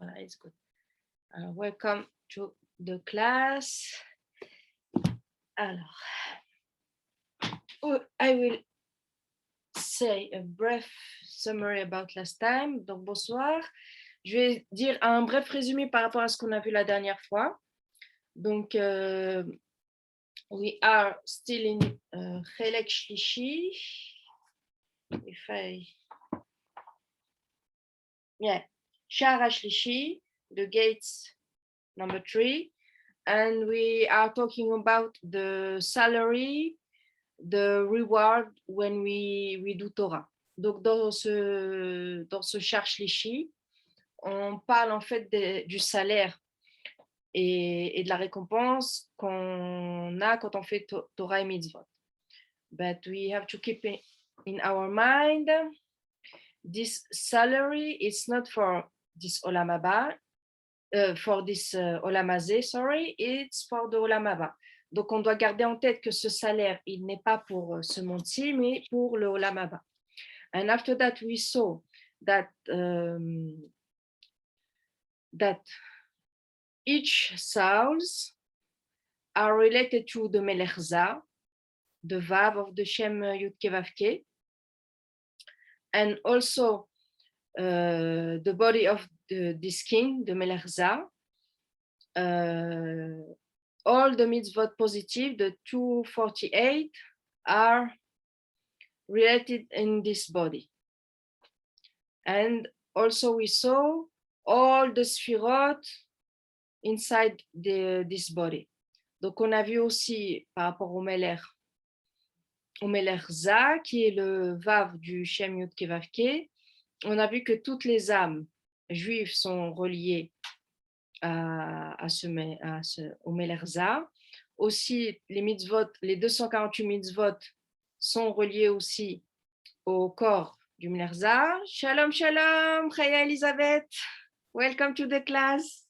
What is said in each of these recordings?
Voilà, it's good. Welcome to the class. Alors, I will say a brief summary about last time. Donc, bonsoir. Je vais dire un bref résumé par rapport à ce qu'on a vu la dernière fois. Donc, we are still in Chelek Shlishi. Shara Shlishi, the gates number 3. And we are talking about the salary, the reward when we do Torah. Donc, dans ce Shar Shlishi, on parle en fait du salaire et de la récompense qu'on a quand on fait Torah et Mitzvot. But we have to keep in our mind, this salary is not for this Olam Haba, for this Olam Hazeh, sorry, it's for the Olam Haba. Donc, on doit garder en tête que ce salaire, il n'est pas pour ce monde-ci, mais pour le Olam Haba. And after that, we saw that that each souls are related to the Melechza, the Vav of the Shem Yud Ke Vav Ke, and also the body of this king, the Melechza, all the mitzvot positive, the 248, are related in this body. And also we saw all the sphirot inside this body. Donc on a vu aussi par rapport au Melechza, qui est le Vav du Shem Yud Ke Vav Ke, on a vu que toutes les âmes juives sont reliées au Melechza. Aussi, les mitzvot, les 248 mitzvot sont reliés aussi au corps du Melechza. Shalom, shalom, Chaya Elisabeth. Welcome to the class.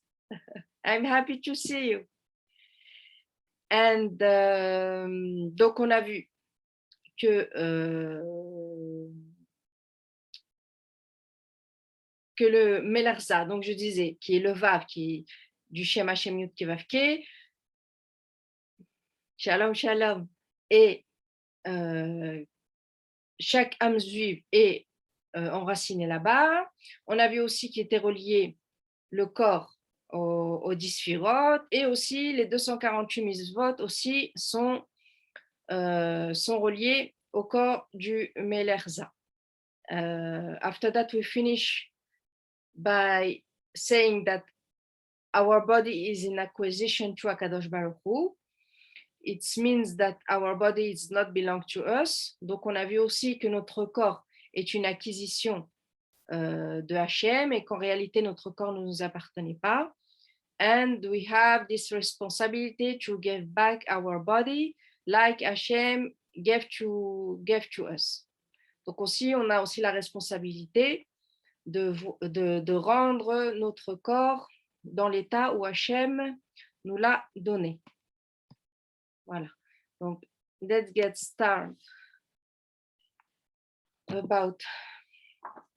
I'm happy to see you. And donc, on a vu que le Melechza, donc je disais, qui est le Vav, qui est du Shem Hashem Yud Ke Vav Ke, Shalom, shalom, et chaque âme juive est enracinée là-bas. On a vu aussi qu'il était relié le corps aux 10 sphirot, et aussi les 248 mitzvot aussi sont reliés au corps du Melechza. After that, we finish by saying that our body is in acquisition to HaKadosh Baruch Hu. It means that our body is not belong to us. Donc, on a vu aussi que notre corps est une acquisition de Hachem et qu'en réalité, notre corps ne nous appartenait pas. And we have this responsibility to give back our body like Hachem gave to us. Donc aussi, on a aussi la responsabilité de rendre notre corps dans l'état où Hachem nous l'a donné. Voilà. Donc, let's get started about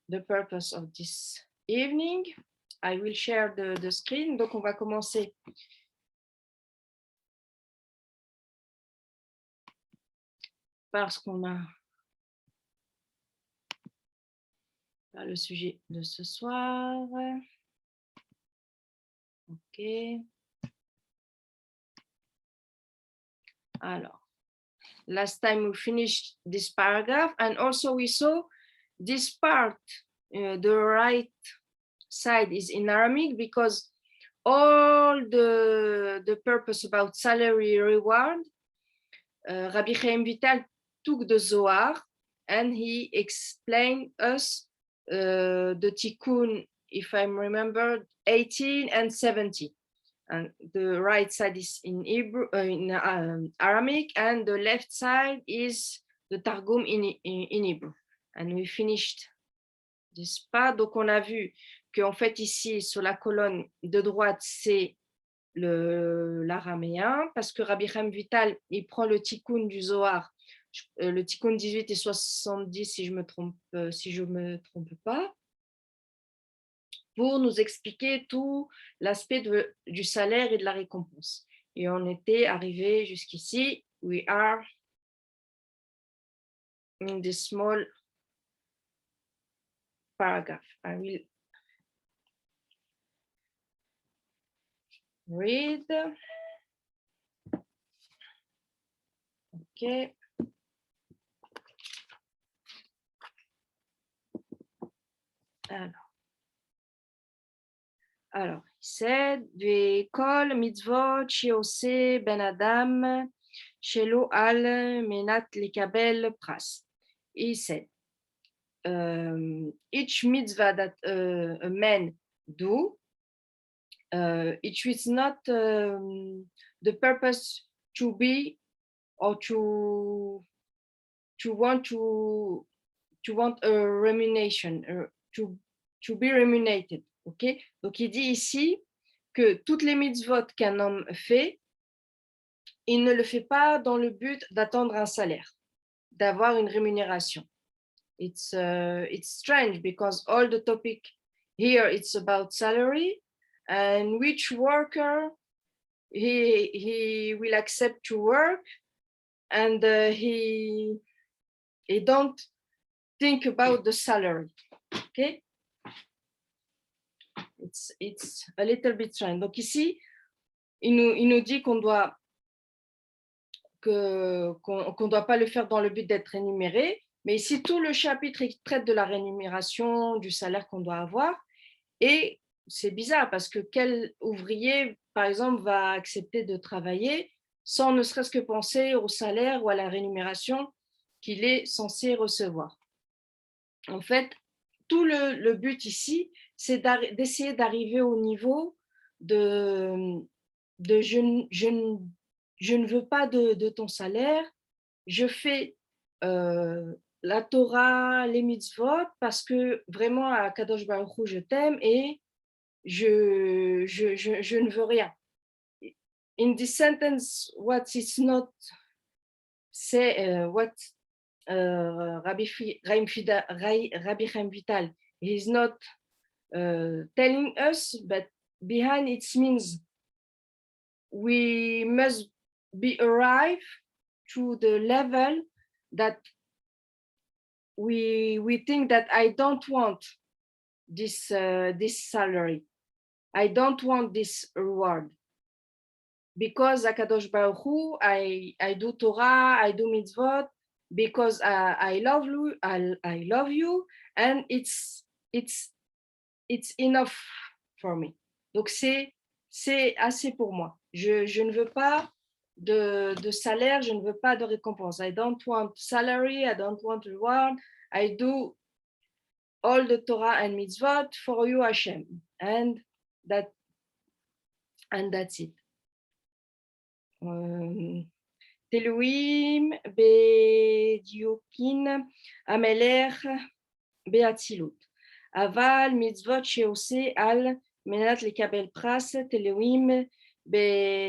the purpose of this evening. I will share the screen. Donc, on va commencer par ce qu'on a, par le sujet de ce soir. OK. Alors, last time we finished this paragraph, and also we saw this part, the right side is in Aramaic, because all the purpose about salary reward, Rabbi Chaim Vital took the Zohar and he explained us the Tikkun, if I remember, 18 and 70. And the right side is in Hebrew, in Aramaic, and the left side is the Targum in Hebrew. And we finished this part. Donc, on a vu qu'en fait, ici, sur la colonne de droite, c'est l'araméen, parce que Rabbi Chaim Vital, il prend le Tikkun du Zohar, le Tikkun 18 et 70, si je me trompe pas. pour nous expliquer tout l'aspect du salaire et de la récompense. Et on était arrivé jusqu'ici. We are in this small paragraph. I will read. Okay. Alors, il said, Kol mitzvot sheose ben adam shelo al menat likabel pras. He said, each mitzvah that a man do, it is not the purpose to be or to want a remuneration, to be remunerated. Okay? Donc, il dit ici que toutes les mitzvot qu'un homme fait, il ne le fait pas dans le but d'attendre un salaire, d'avoir une rémunération. It's strange because all the topic here it's about salary, and which worker he will accept to work, and he don't think about the salary. Okay? It's a little bit strange. Donc ici, il nous dit qu'on doit pas le faire dans le but d'être rémunéré, mais ici tout le chapitre il traite de la rémunération, du salaire qu'on doit avoir, et c'est bizarre parce que quel ouvrier, par exemple, va accepter de travailler sans ne serait-ce que penser au salaire ou à la rémunération qu'il est censé recevoir. En fait, tout le but ici, c'est d'essayer d'arriver au niveau de je ne veux pas de ton salaire, je fais la Torah, les mitzvot, parce que vraiment, à Kadosh Baruch Hu, je t'aime et je ne veux rien. In this sentence, what is not say, what Rabbi Chaim Vital is not telling us, but behind it means we must be arrived to the level that we think that I don't want this salary, I don't want this reward, because Akadosh Baruch Hu, I do Torah, I do mitzvot, because I love you, I love you, and it's enough for me. Donc c'est assez pour moi. Je ne veux pas de salaire, je ne veux pas de récompense. I don't want salary, I don't want reward. I do all the Torah and mitzvot for you, Hashem, and that's it. Teluim bediukin ameler beatzilut. Aval mitzvot sheose al menat lekabel pras teluim bediukina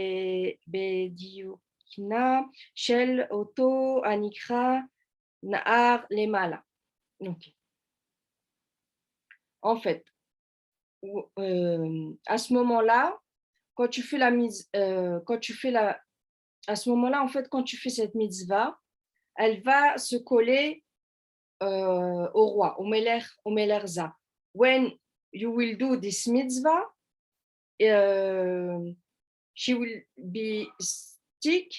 shel oto anikra naar lemala. Okay. En fait, à ce moment-là, quand tu fais à ce moment-là, en fait, quand tu fais cette mitzvah, elle va se coller au roi, au Melerza. When you will do this mitzvah, she will be stick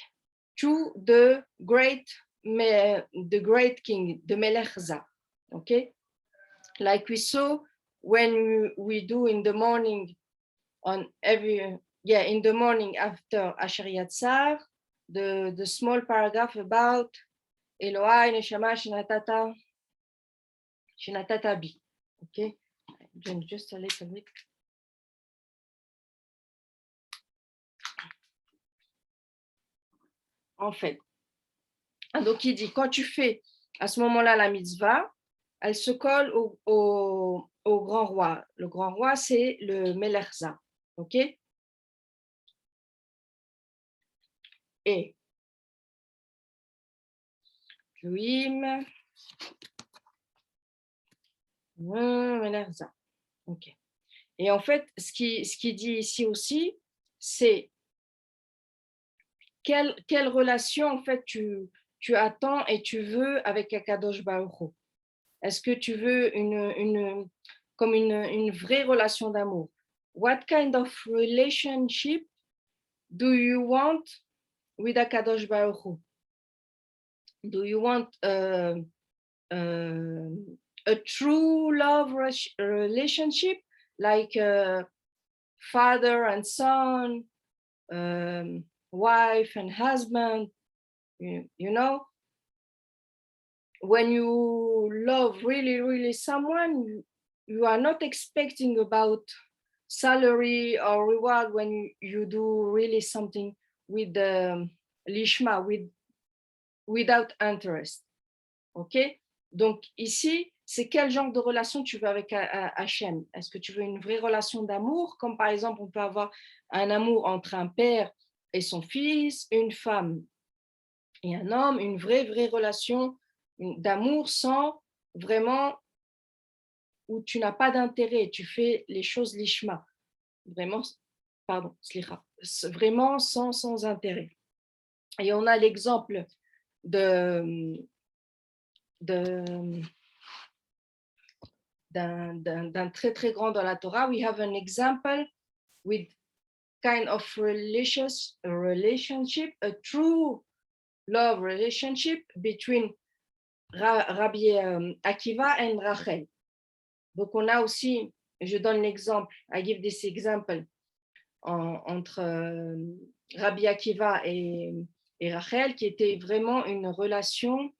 to the great king, the Melerza. Okay, like we saw when we do in the morning in the morning after Asher Yatzar, the small paragraph about Elohai Neshama Shinatata Bi. Okay, just a little bit. En fait, donc il dit, quand tu fais à ce moment-là la mitzvah, elle se colle au grand roi. Le grand roi, c'est le Melerza. Ok? Et Elohim Melerza. Ok. Et en fait, ce qui dit ici aussi, c'est quelle relation en fait tu attends et tu veux avec Akadosh Baruch Hu. Est-ce que tu veux comme une vraie relation d'amour? What kind of relationship do you want with Akadosh Baruch Hu? Do you want a true love relationship, like father and son, wife and husband? You know, when you love really someone, you are not expecting about salary or reward when you do really something with the lishma, without interest. Ok? Donc ici, c'est quel genre de relation tu veux avec Hachem? Est-ce que tu veux une vraie relation d'amour, comme par exemple on peut avoir un amour entre un père et son fils, une femme et un homme, une vraie relation d'amour sans vraiment, où tu n'as pas d'intérêt, tu fais les choses lishma, vraiment, pardon, slicha, vraiment sans intérêt. Et on a l'exemple d'un très grand dans la Torah. We have an example with kind of relationship, a true love relationship between Rabbi Akiva and Rachel. Donc on a aussi, je donne l'exemple, I give this example, entre Rabbi Akiva et Rachel, qui était vraiment une relation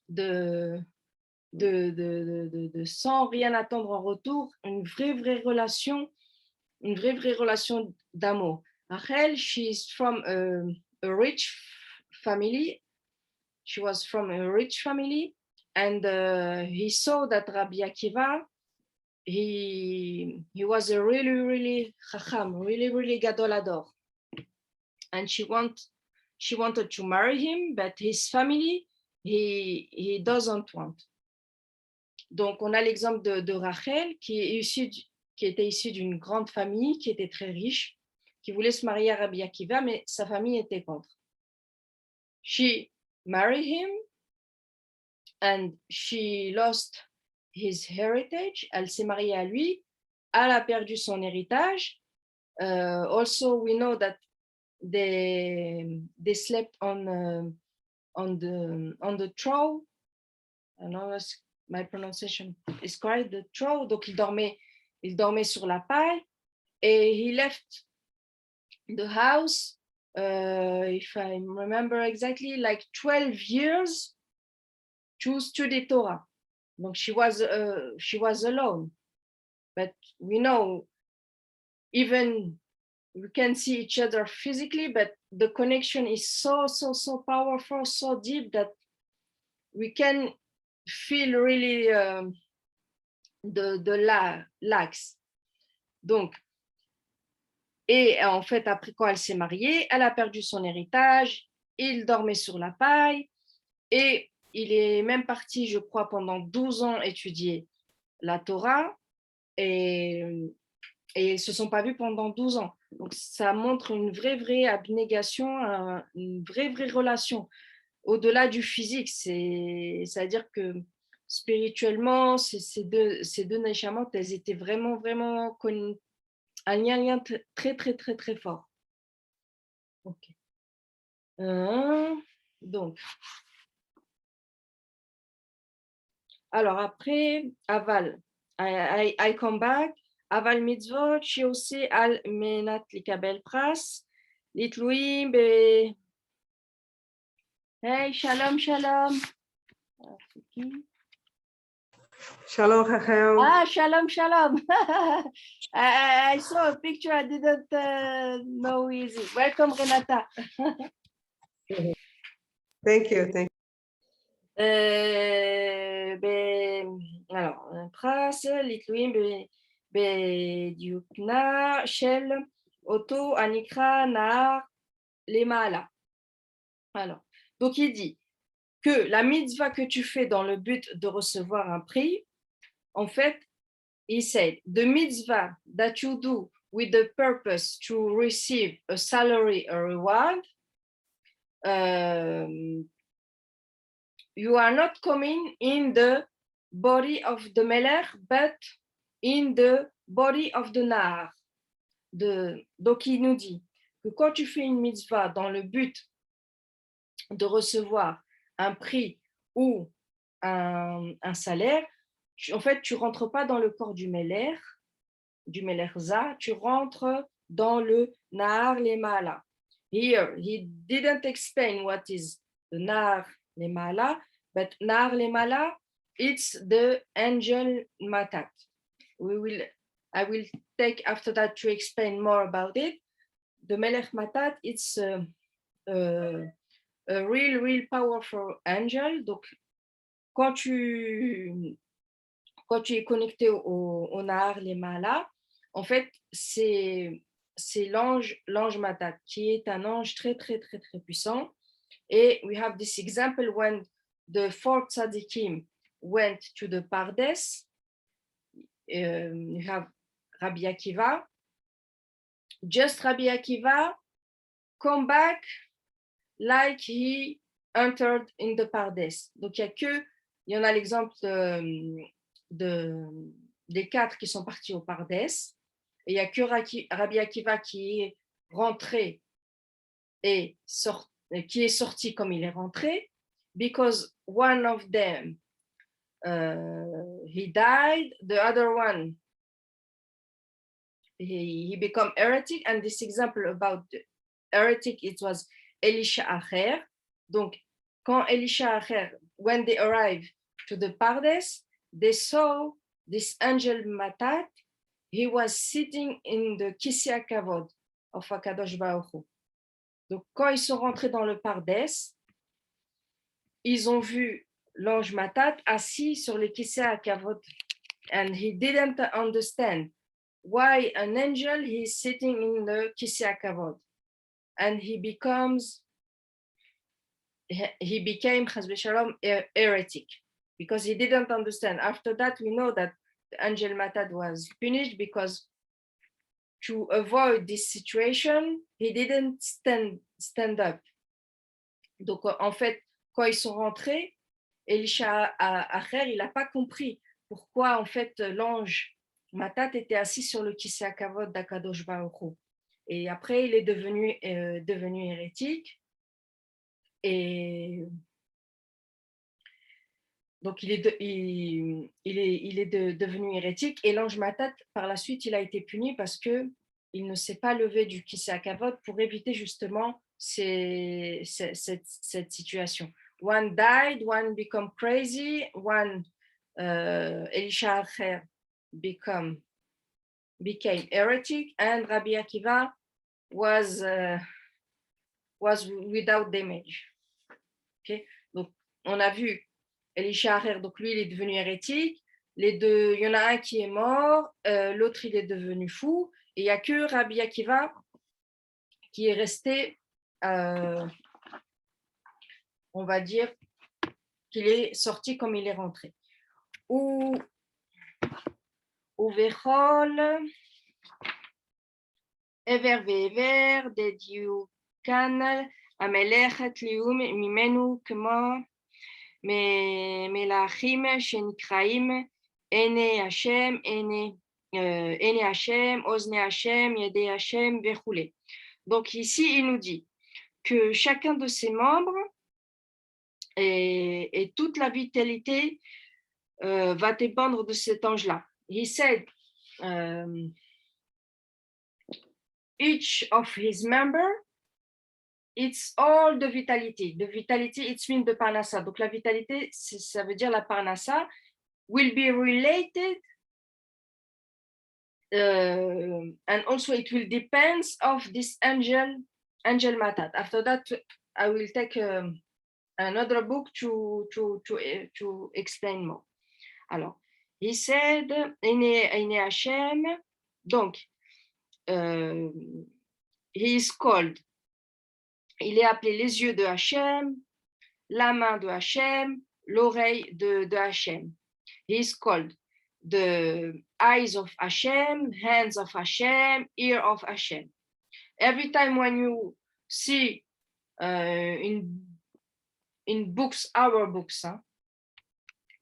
de sans rien attendre en retour, une vraie relation d'amour. Rachel, she's from a rich family. She was from a rich family, and he saw that Rabbi Akiva, he was a really chacham, really gadol ador, and she wanted to marry him, but his family, he doesn't want. Donc on a l'exemple de Rachel qui était issue d'une grande famille, qui était très riche, qui voulait se marier à Rabbi Akiva, mais sa famille était contre. She married him and she lost his heritage. Elle s'est mariée à lui, elle a perdu son héritage. Also, we know that they slept on the trough. I know my pronunciation is correct. The trough. Donc il dormait sur la paille. Et he left the house. If I remember exactly, like 12 years to study Torah. Donc she was alone. But we know, even we can see each other physically, but the connection is so powerful, so deep, that we can feel really the lacks. Donc, et en fait, après quand elle s'est mariée, elle a perdu son héritage, il dormait sur la paille, et il est même parti, je crois, pendant 12 ans étudier la Torah, et ils ne se sont pas vus pendant 12 ans. Donc, ça montre une vraie abnégation, une vraie relation. Au-delà du physique, c'est-à-dire que spirituellement, ces deux neshamot, elles étaient vraiment un lien très fort. Ok. Donc, alors après, aval, I come back. Aval mitzvot, שעושה על מנת לקבל פרס, לתלויים ב... היי, שלום. Shalom, Rachel. Shalom. I saw a picture, I didn't know easy. Welcome, Renata. Thank you. Alors, פרס, לתלויים בדיוקנה של אותו הנקרא נהר למעלה. Alors, donc il dit que la mitzvah que tu fais dans le but de recevoir un prix, en fait, he said, the mitzvah that you do with the purpose to receive a salary or reward, you are not coming in the body of the Melech, but in the body of the Nar. Donc, il nous dit que quand tu fais une mitzvah dans le but de recevoir un prix ou un salaire, en fait, tu ne rentres pas dans le corps du Melech Za, tu rentres dans le Nar Lemala. Here, he didn't explain what is the Nar Lemala, but Nar Lemala, it's the angel Matat. I will take after that to explain more about it. The Melech Matat, it's a real powerful angel. Donc, quand tu es connecté au Nahar Lemala, en fait, c'est l'ange Matat, qui est un ange très puissant. Et we have this example when the four tzaddikim went to the Pardes. You have Rabbi Akiva. Just Rabbi Akiva come back like he entered in the Pardes. Donc, il y en a l'exemple des 4 qui sont partis au Pardes. Et il n'y a que Rabbi Akiva qui est rentré et qui est sorti comme il est rentré, because one of them he died, the other one he became heretic, and this example about heretic, it was Elisha Acher. Donc, quand Elisha Acher, when they arrived to the Pardes, they saw this angel Matat. He was sitting in the Kisei Kavod of Hakadosh Baruch Hu. Donc, quand ils sont rentrés dans le Pardes, ils ont vu l'ange Matat assis sur le Kisei Kavod, and he didn't understand why an angel is sitting in the Kisei Kavod, and he became Chas v'Shalom heretic, because he didn't understand. After that, we know that the angel Matat was punished, because to avoid this situation, he didn't stand up. Donc, en fait, quand ils sont rentrés, Elisha Acher, il n'a pas compris pourquoi, en fait, l'ange Matat était assis sur le Kisei Kavod d'Akadosh Baruch Hu. Et après, il est devenu hérétique. Et donc, il est devenu hérétique. Et l'ange Matat, par la suite, il a été puni parce qu'il ne s'est pas levé du Kisei Kavod pour éviter justement cette situation. One died, one became crazy, one Elisha Acher became heretic, and Rabbi Akiva was without damage. Okay? Donc, on a vu Elisha Acher, donc lui, il est devenu hérétique. Les deux, il y en a un qui est mort, l'autre, il est devenu fou. Et il n'y a que Rabbi Akiva qui est resté, on va dire, qu'il est sorti comme il est rentré. Ou Vechol, Ever ve'ever, dediu kanal, amelechet lium mimenu kemo melachim shenikraim ene Hashem, ene Hashem, ozne Hashem, yede Hashem, vechoulé. Donc ici, il nous dit que chacun de ses membres et toute la vitalité va dépendre de cet ange-là. He said, each of his members, it's all the vitality. The vitality, it means the parnassa. Donc la vitalité, ça veut dire la parnassa, will be related, and also it will depend of this angel Matat. After that, I will take another book to explain more. Alors, he said, Ene Hashem, donc, he is called, il est appelé les yeux de Hashem, la main de Hashem, l'oreille de Hashem. He is called the eyes of Hashem, hands of Hashem, ear of Hashem. Every time when you see in books, our books,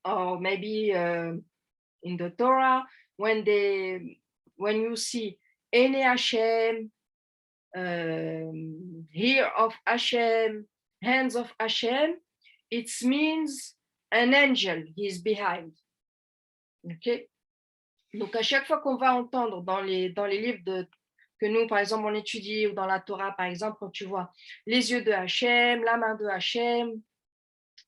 or maybe in the Torah, when you see Ene Hashem, ear of Hashem, hands of Hashem, it means an angel is behind. Ok? Donc à chaque fois qu'on va entendre dans les livres que nous, par exemple, on étudie, ou dans la Torah, par exemple, quand tu vois les yeux de Hachem, la main de Hachem,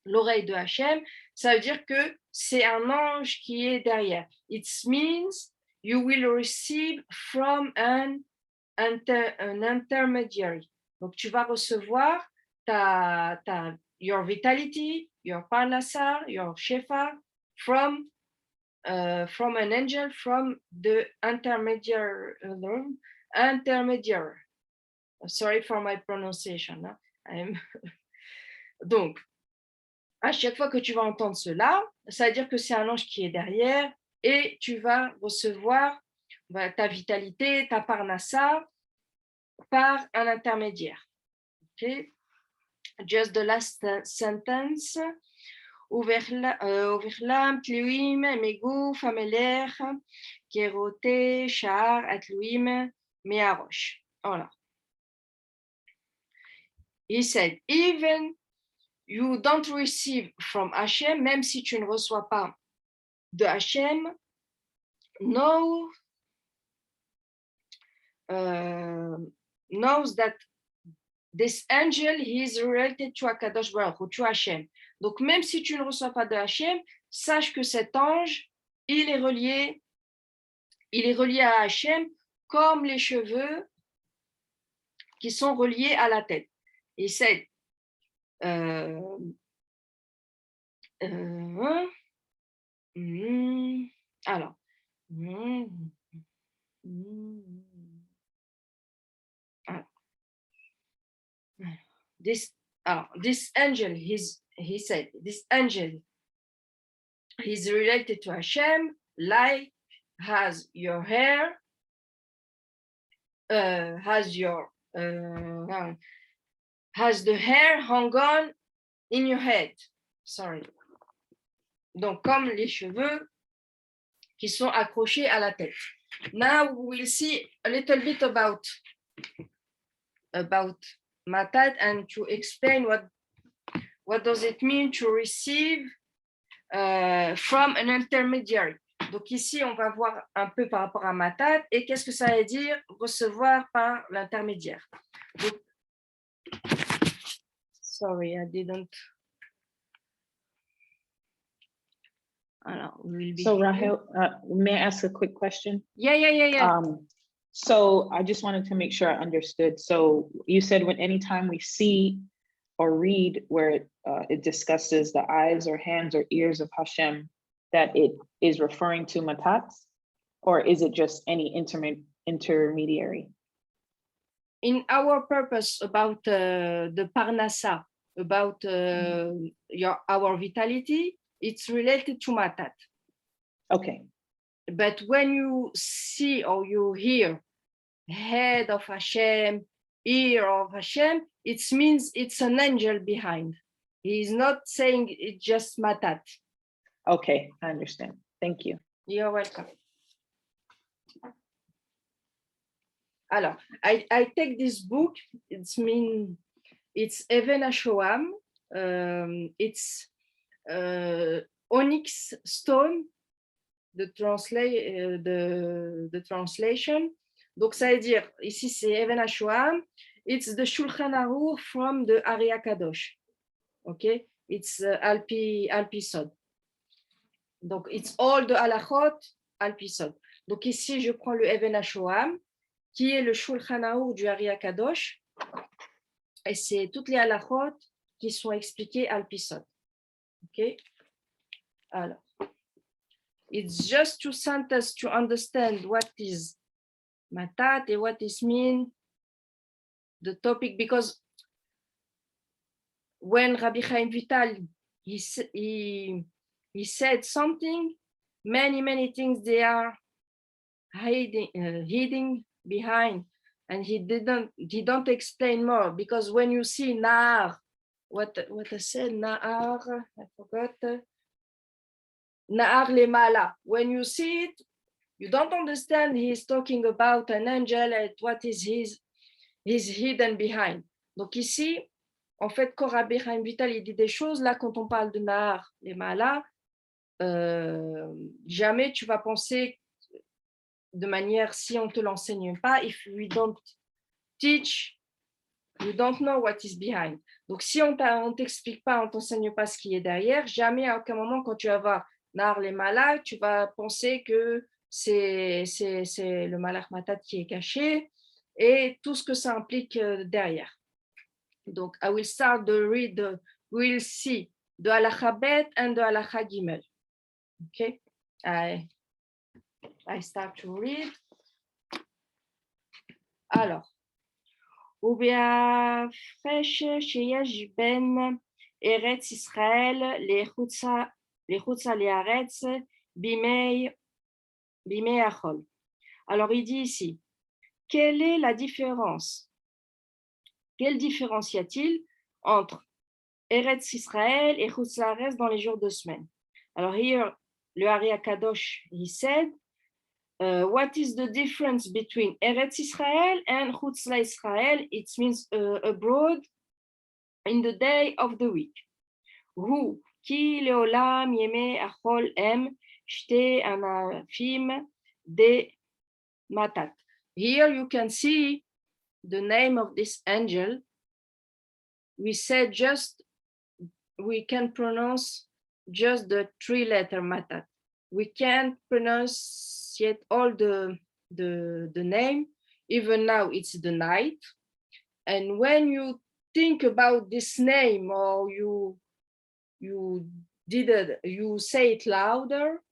l'oreille de Hachem, ça veut dire que c'est un ange qui est derrière. It means you will receive from an intermediary. Donc, tu vas recevoir your vitality, your parnasa, your shefa from an angel, from the intermediary. Sorry for my pronunciation. Donc, à chaque fois que tu vas entendre cela, ça veut dire que c'est un ange qui est derrière et tu vas recevoir ta vitalité, ta parnassa par un intermédiaire. Okay? Just the last sentence. Uverlam, tluim, meguf, ameler, kerote, shar, atluim, mearosh. Voilà. He said, even you don't receive from Hashem, même si tu ne reçois pas de Hashem, knows that this angel is related to Akadosh Baruch Hu, to Hashem. Donc, même si tu ne reçois pas de Hashem, sache que cet ange, il est relié à Hashem comme les cheveux qui sont reliés à la tête. Et c'est alors, this angel, he said, this angel is related to Hashem, like has your hair, has the hair hung on in your head. Sorry. Donc, comme les cheveux qui sont accrochés à la tête. Now we'll see a little bit about Matat and to explain what does it mean to receive from an intermediary. Donc ici, on va voir un peu par rapport à Matat et qu'est-ce que ça veut dire recevoir par l'intermédiaire. Donc, sorry, I didn't. So Rahel, may I ask a quick question? Yeah. So I just wanted to make sure I understood. So you said anytime we see or read where it discusses the eyes or hands or ears of Hashem, that it is referring to Matat, or is it just any intermediary? In our purpose about the Parnasa, about our vitality, it's related to Matat. Okay. But when you see or you hear head of Hashem, ear of Hashem, it means it's an angel behind. He's not saying it's just Matat. Okay, I understand. Thank you. You're welcome. Alors, I take this book. It's Even HaShoam. It's onyx stone. The translation. Donc ça veut dire ici c'est Even HaShoam. It's the Shulchan Aruch from the Ari Kadosh. Okay, it's Alpi Sod. Donc it's all the halachot Alpi Sod. Donc ici je prends le Even HaShoam qui est le Shulchan Aruch du Ari Kadosh et c'est toutes les halachot qui sont expliquées Alpi Sod. Ok. Alors. It's just two sentences to understand what is Matat and what is mean the topic, because when Rabbi Chaim Vital he said something, many things they are hiding behind, and he don't explain more, because when you see Naar, what I said, Naar, I forgot, Naar le Mala, when you see it, you don't understand he's talking about an angel and what is his hidden behind. Donc ici, en fait, Kor Haim Vital, il dit des choses, là, quand on parle de Naar le Mala, jamais tu vas penser de manière, si on ne te l'enseigne pas, if we don't teach, you don't know what is behind. Donc, si on ne t'explique pas, on ne t'enseigne pas ce qui est derrière, jamais à aucun moment, quand tu vas voir Nar les Malak, tu vas penser que c'est le Malak Matat qui est caché et tout ce que ça implique derrière. Donc, I will start to read, we'll see, de Halacha Bet and de Halacha Gimel. Okay, I start to read. Alors, ובהפרש שיש בין ארץ ישראל לחוצה לארץ בימי החול. Alors, il dit ici, quelle est la différence? Quelle différence y a-t-il entre Eretz Israël et Chutz La'aretz dans les jours de semaine? Alors, here, le Ari HaKadosh, he said, what is the difference between Eretz Israel and Chutz LaIsrael? It means abroad in the day of the week. Hu ki leolam yeme achol em shte anafim de matat. Here you can see the name of this angel. We said we can pronounce just the 3-letter matat. We can't pronounce yet all the name. Even now it's the night. And when you think about this name, or you say it louder,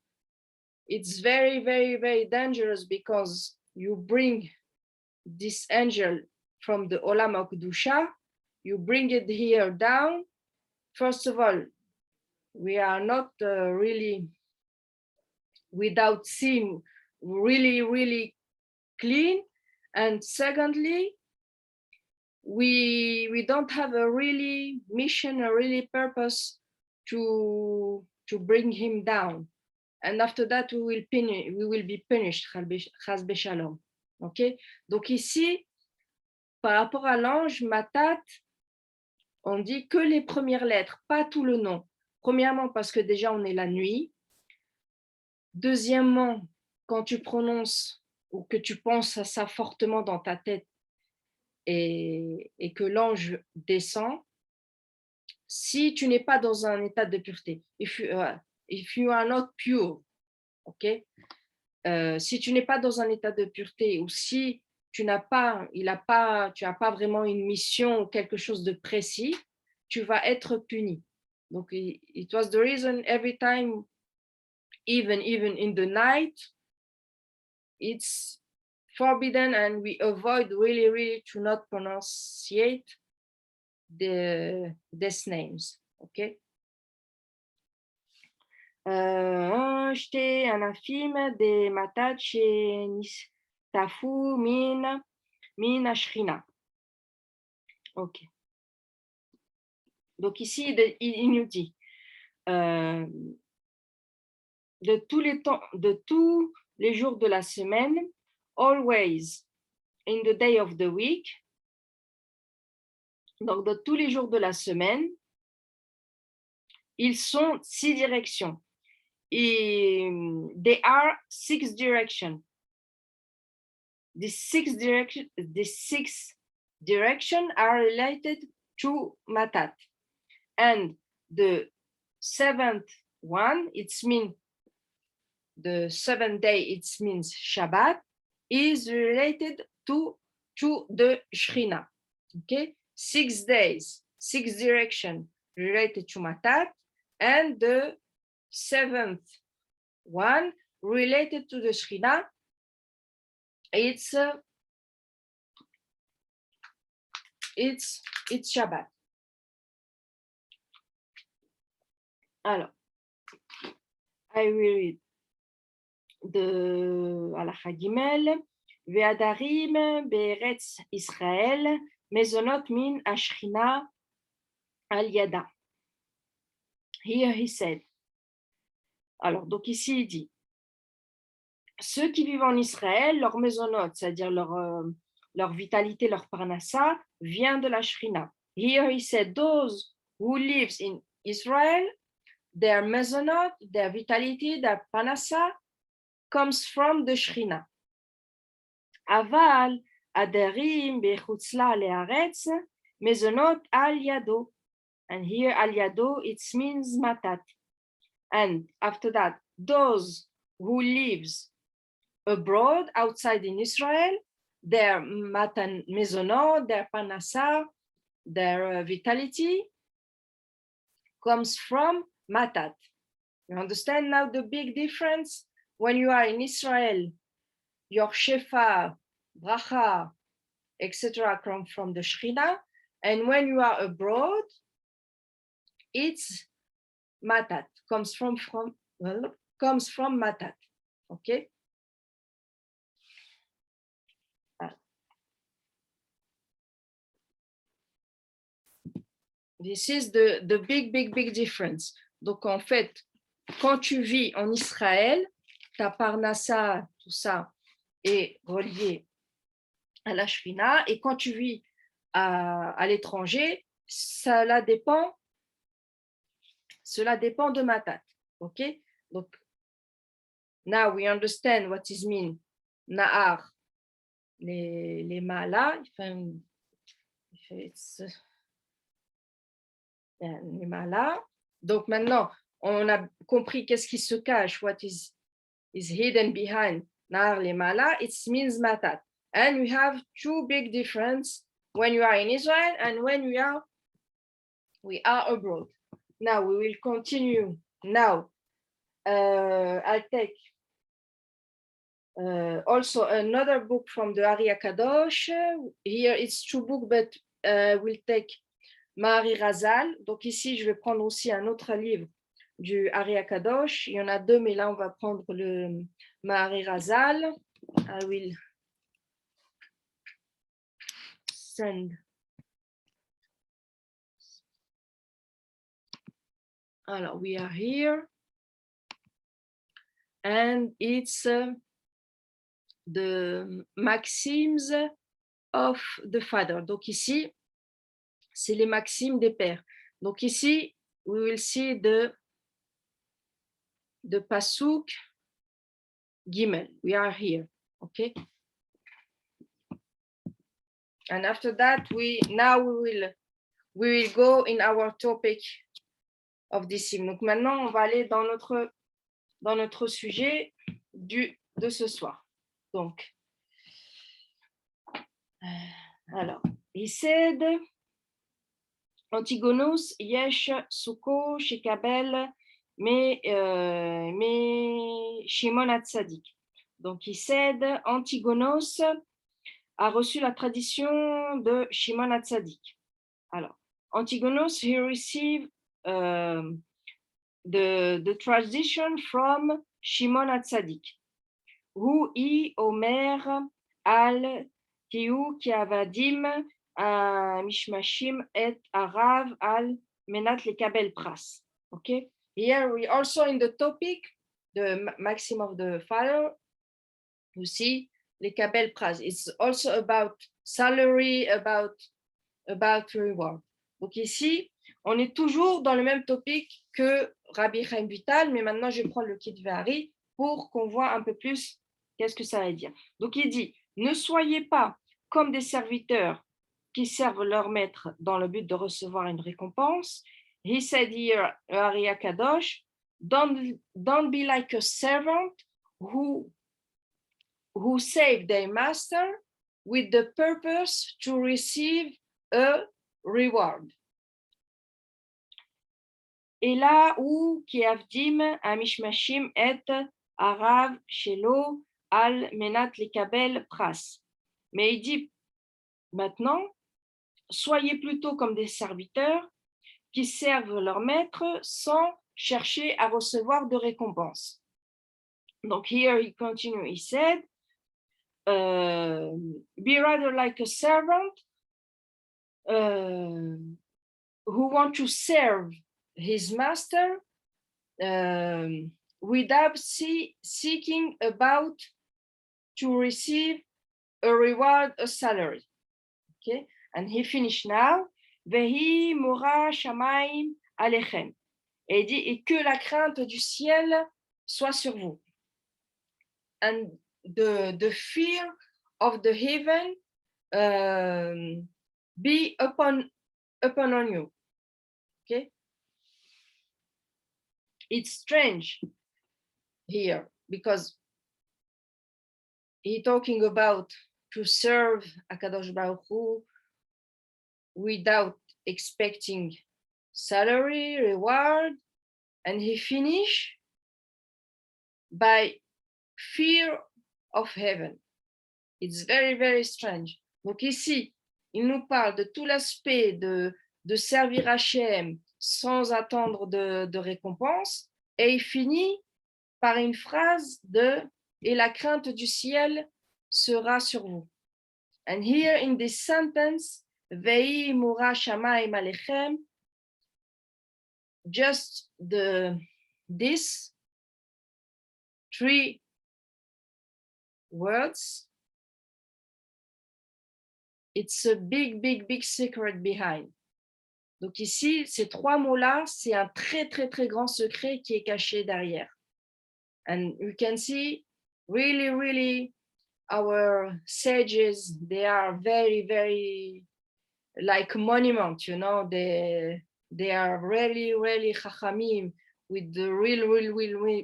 it's very dangerous, because you bring this angel from the Olam HaKdusha, you bring it here down. First of all, we are not really without sin, really clean, and secondly, we don't have a really mission, a really purpose to bring him down, and after that we will be punished. Chas b'shalom. Ok, donc ici, par rapport à l'ange Matat, on dit que les premières lettres, pas tout le nom. Premièrement, parce que déjà on est la nuit. Deuxièmement, quand tu prononces ou que tu penses à ça fortement dans ta tête et que l'ange descend, si tu n'es pas dans un état de pureté, if you are not pure, ok, si tu n'es pas dans un état de pureté, ou si tu n'as pas vraiment une mission ou quelque chose de précis, tu vas être puni. Donc, it was the reason every time, even in the night, it's forbidden, and we avoid really to not pronunciate these names. Okay. Shte anafim de matat tafu min ashrina. Ok. Donc ici, il nous dit de tous les jours de la semaine, always in the day of the week. Donc de tous les jours de la semaine, ils sont 6 directions. Et they are 6 directions. The six direction are related to Matat. And the 7th one, it's mean the 7th day, it means Shabbat, is related to the Shrina. Okay, 6 days, 6 direction related to Matat, and the 7th one related to the Shrina. It's Shabbat. Alors, I will read. de Halacha Gimel, Ve'adarim be'eretz Israël, mezonot min ashrina al yada. Here he said. Alors, donc ici, il dit, ceux qui vivent en Israël, leur maisonnote, c'est-à-dire leur vitalité, leur parnassa, vient de la Shrina. Here he said, those who lives in Israel, their maisonnote, their vitality, their parnassa comes from the Shrina. Aval, aderim, bechutzla le'aretz, maisonot al yado. And here al yado, it means matat. And after that, those who lives abroad, outside in Israel, their matan mezonot, their panasa, their vitality comes from matat. You understand now the big difference? When you are in Israel, your shefa, bracha, etc. come from the Shechina, and when you are abroad, it's matat, comes from matat. Okay. This is the big difference. Donc, en fait, quand tu vis en Israël, ta parnassa, tout ça, est relié à la Shechina. Et quand tu vis à l'étranger, cela dépend de matat. OK? Donc, now we understand what is mean Nahar, les malas, les malas. Donc maintenant, on a compris qu'est-ce qui se cache, what is hidden behind Nahar les malas, it means matat. And we have two big difference when you are in Israel and when we are abroad. Now we will continue. Now I'll take also another book from the Ari Kadosh. Here it's two books, but we'll take Mahari Razal. Donc ici, je vais prendre aussi un autre livre du Ari Kadosh. Il y en a deux, mais là, on va prendre le Mahari Razal. I will send. Alors, we are here. And it's the maxims of the father. Donc ici, c'est les maximes des pères. Donc ici, we will see the pasuk Gimel. We are here, okay? And after that, we will go in our topic of this evening. Donc maintenant, on va aller dans notre sujet de ce soir. Donc, alors, he said, Antigonus yesh suko shekabel me Shimon HaTzadik. Donc, he said, Antigonus a reçu la tradition de Shimon HaTzadik. Alors, Antigonus, he received the tradition from Shimon HaTzadik. Hu I Omer al Kiu Kiavadim Mishmashim et Arav al Menat Lekabel Pras. Okay. Here we also in the topic, the maxim of the father, you see Lekabel Pras. It's also about salary, about reward. Donc ici, on est toujours dans le même topic que Rabbi Chaim Vital, mais maintenant je prends le kit Vehari pour qu'on voit un peu plus qu'est-ce que ça veut dire. Donc il dit, ne soyez pas comme des serviteurs qui servent leur maître dans le but de recevoir une récompense. He said here, Ari Kadosh, don't be like a servant who save their master with the purpose to receive a reward. Et là où qui avdim amishmashim et arav shelo al menat lekabel pras. Mais il dit maintenant, soyez plutôt comme des serviteurs qui servent leur maître sans chercher à recevoir de récompense. Donc here he continued, he said, be rather like a servant who want to serve his master without seeking about to receive a reward, a salary. Okay, and he finished now. Vehi mora shamaim alechem. Et il dit, et que la crainte du ciel soit sur vous. And the fear of the heaven be upon on you. Okay, it's strange here because he's talking about to serve Akadosh Baruch Hu without expecting salary, reward, and he finish by fear of heaven. It's very, very strange. Donc ici, il nous parle de tout l'aspect de servir Hachem sans attendre de récompense, et il finit par une phrase de « et la crainte du ciel sera sur vous ». And here in this sentence, Vei mura shamayim alechem, just this 3 words, it's a big, big, big secret behind. Donc ici, ces 3 mots-là, c'est un très, très, très grand secret qui est caché derrière. And you can see, really, really, our sages, they are very, very like monument, you know, they are really, really chachamim with the real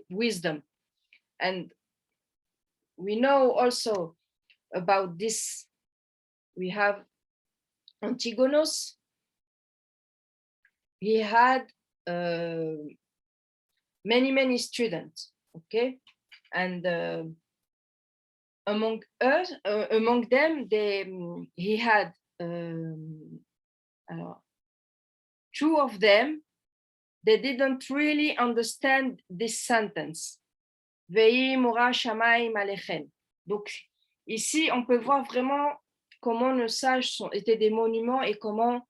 wisdom. And we know also about this, we have Antigonos. He had many students, okay? And among them, he had 2 of them, they didn't really understand this sentence. Vei mora shamayim alechem. Donc ici, on peut voir vraiment comment nos sages étaient des monuments et comment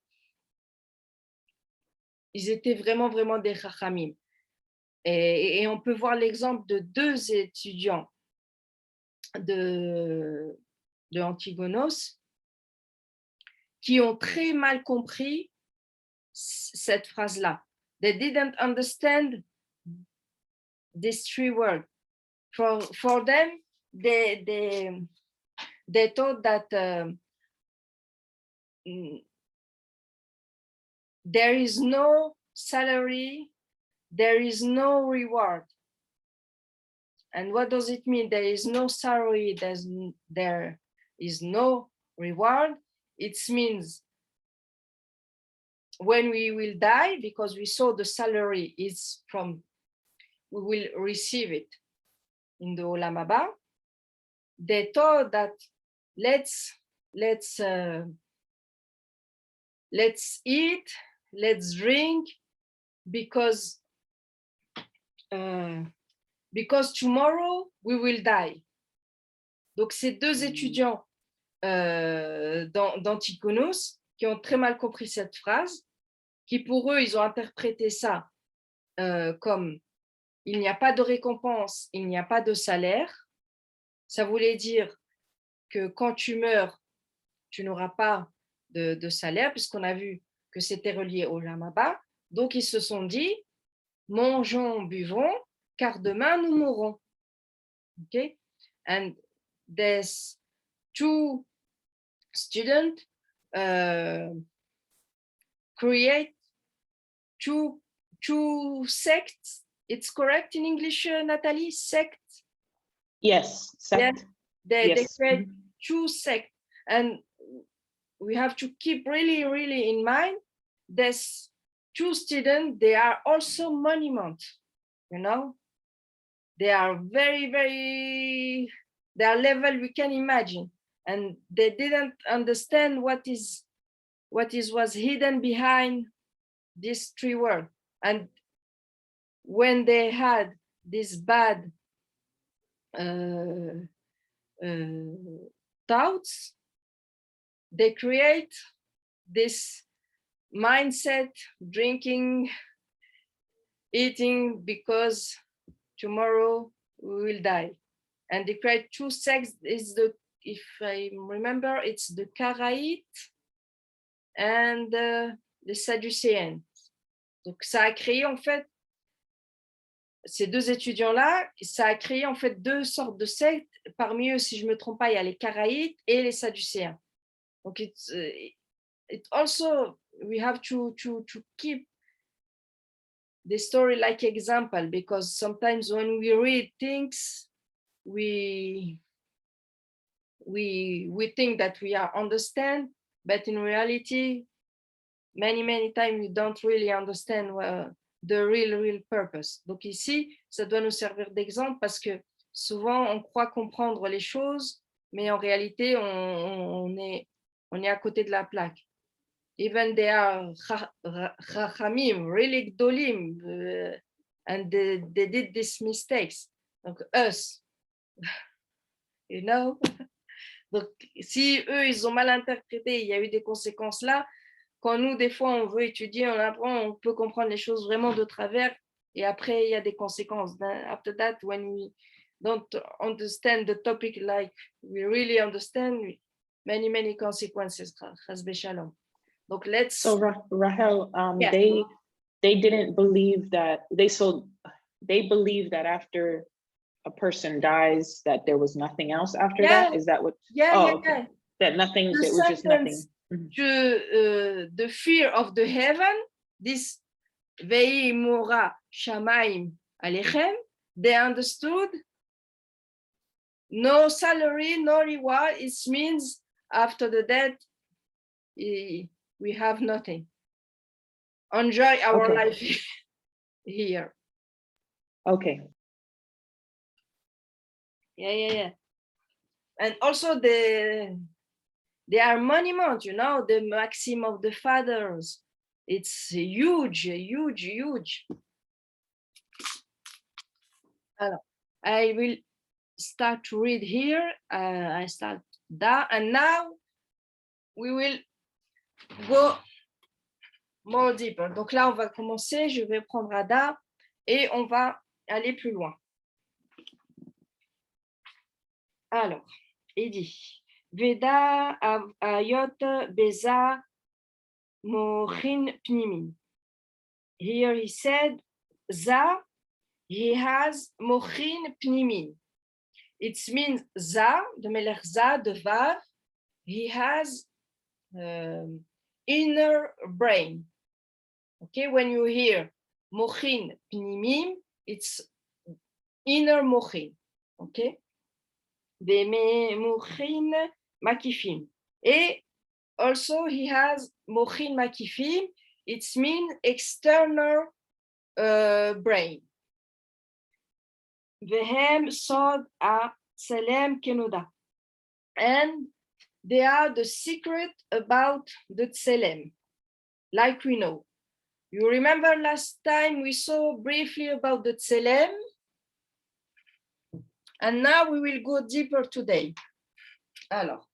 ils étaient vraiment, vraiment des chachamim. Et on peut voir l'exemple de 2 étudiants de Antigonos qui ont très mal compris cette phrase-là. They didn't understand these 3 words. For them, they thought that there is no salary, there is no reward. And what does it mean? There is no salary, there is no reward. It means when we will die, because we saw the salary is from, we will receive it in the Olam Haba. They thought that let's eat, let's drink, because tomorrow we will die. Donc ces 2 étudiants d'Antigonos qui ont très mal compris cette phrase, qui pour eux, ils ont interprété ça comme il n'y a pas de récompense, il n'y a pas de salaire. Ça voulait dire que quand tu meurs, tu n'auras pas de salaire, puisqu'on a vu que c'était relié au Olam Haba. Donc, ils se sont dit, mangeons, buvons, car demain, nous mourrons. Okay? And there's 2 students create two sects. It's correct in English, Nathalie? Sect? Yes, sect. Yeah. They Yes. create 2 sects. And we have to keep really in mind, there's 2 students, they are also monument, you know? They are very, their level we can imagine. And they didn't understand what was hidden behind these 3 words. And when they had this bad thoughts, they create this mindset, drinking, eating, because tomorrow we will die. And they create two sects. Is the, if I remember, it's the Karaïtes and les Sadducéens. Donc ça a créé en fait, ces deux étudiants-là, ça a créé en fait deux sortes de sectes. Parmi eux, si je ne me trompe pas, il y a les Karaïtes et les Sadducéens. Donc it also, we have to keep the story like example, because sometimes when we read things, we think that we are understand, but in reality, many times we don't really understand the real purpose. Donc ici, ça doit nous servir d'exemple parce que souvent on croit comprendre les choses, mais en réalité on est à côté de la plaque. Even they are Chachamim, really Gdolim, and they did these mistakes. Donc us, you know. Donc si eux ils ont mal interprété, il y a eu des conséquences là. Quand nous, des fois, on veut étudier, on apprend, on peut comprendre les choses vraiment de travers, et après, il y a des conséquences. After that, when we don't understand the topic like we really understand, many consequences. Donc, let's... So Rahel, Yeah. they didn't believe that, they believe that after a person dies, that there was nothing else after that? Is that what? Yeah. That nothing, that was just nothing. The fear of the heaven, this Vei Mora Shamaim Alechem, they understood no salary, no reward. It means after the death, we have nothing. Enjoy our life here. Okay. Yeah. And also there are monuments, you know, the Maxim of the Fathers. It's huge. Alors, I will start to read here. I start that, and now we will go more deeper. Donc là, on va commencer. Je vais prendre Ada et on va aller plus loin. Alors, il dit Veda Ayot Beza Mochin Pnimin. Here he said, Za, he has Mochin Pnimin. It means Za, the Melech Za, the Vav, he has inner brain. Okay, when you hear Mochin Pnimim, it's inner Mochin. Okay, Mochin Makifim. Et also he has Mochin Makifim, it means external brain. Vehem Sod a Tselem Kenoda. And they are the secret about the Tselem, like we know. You remember last time we saw briefly about the Tselem, and now we will go deeper today. Alors,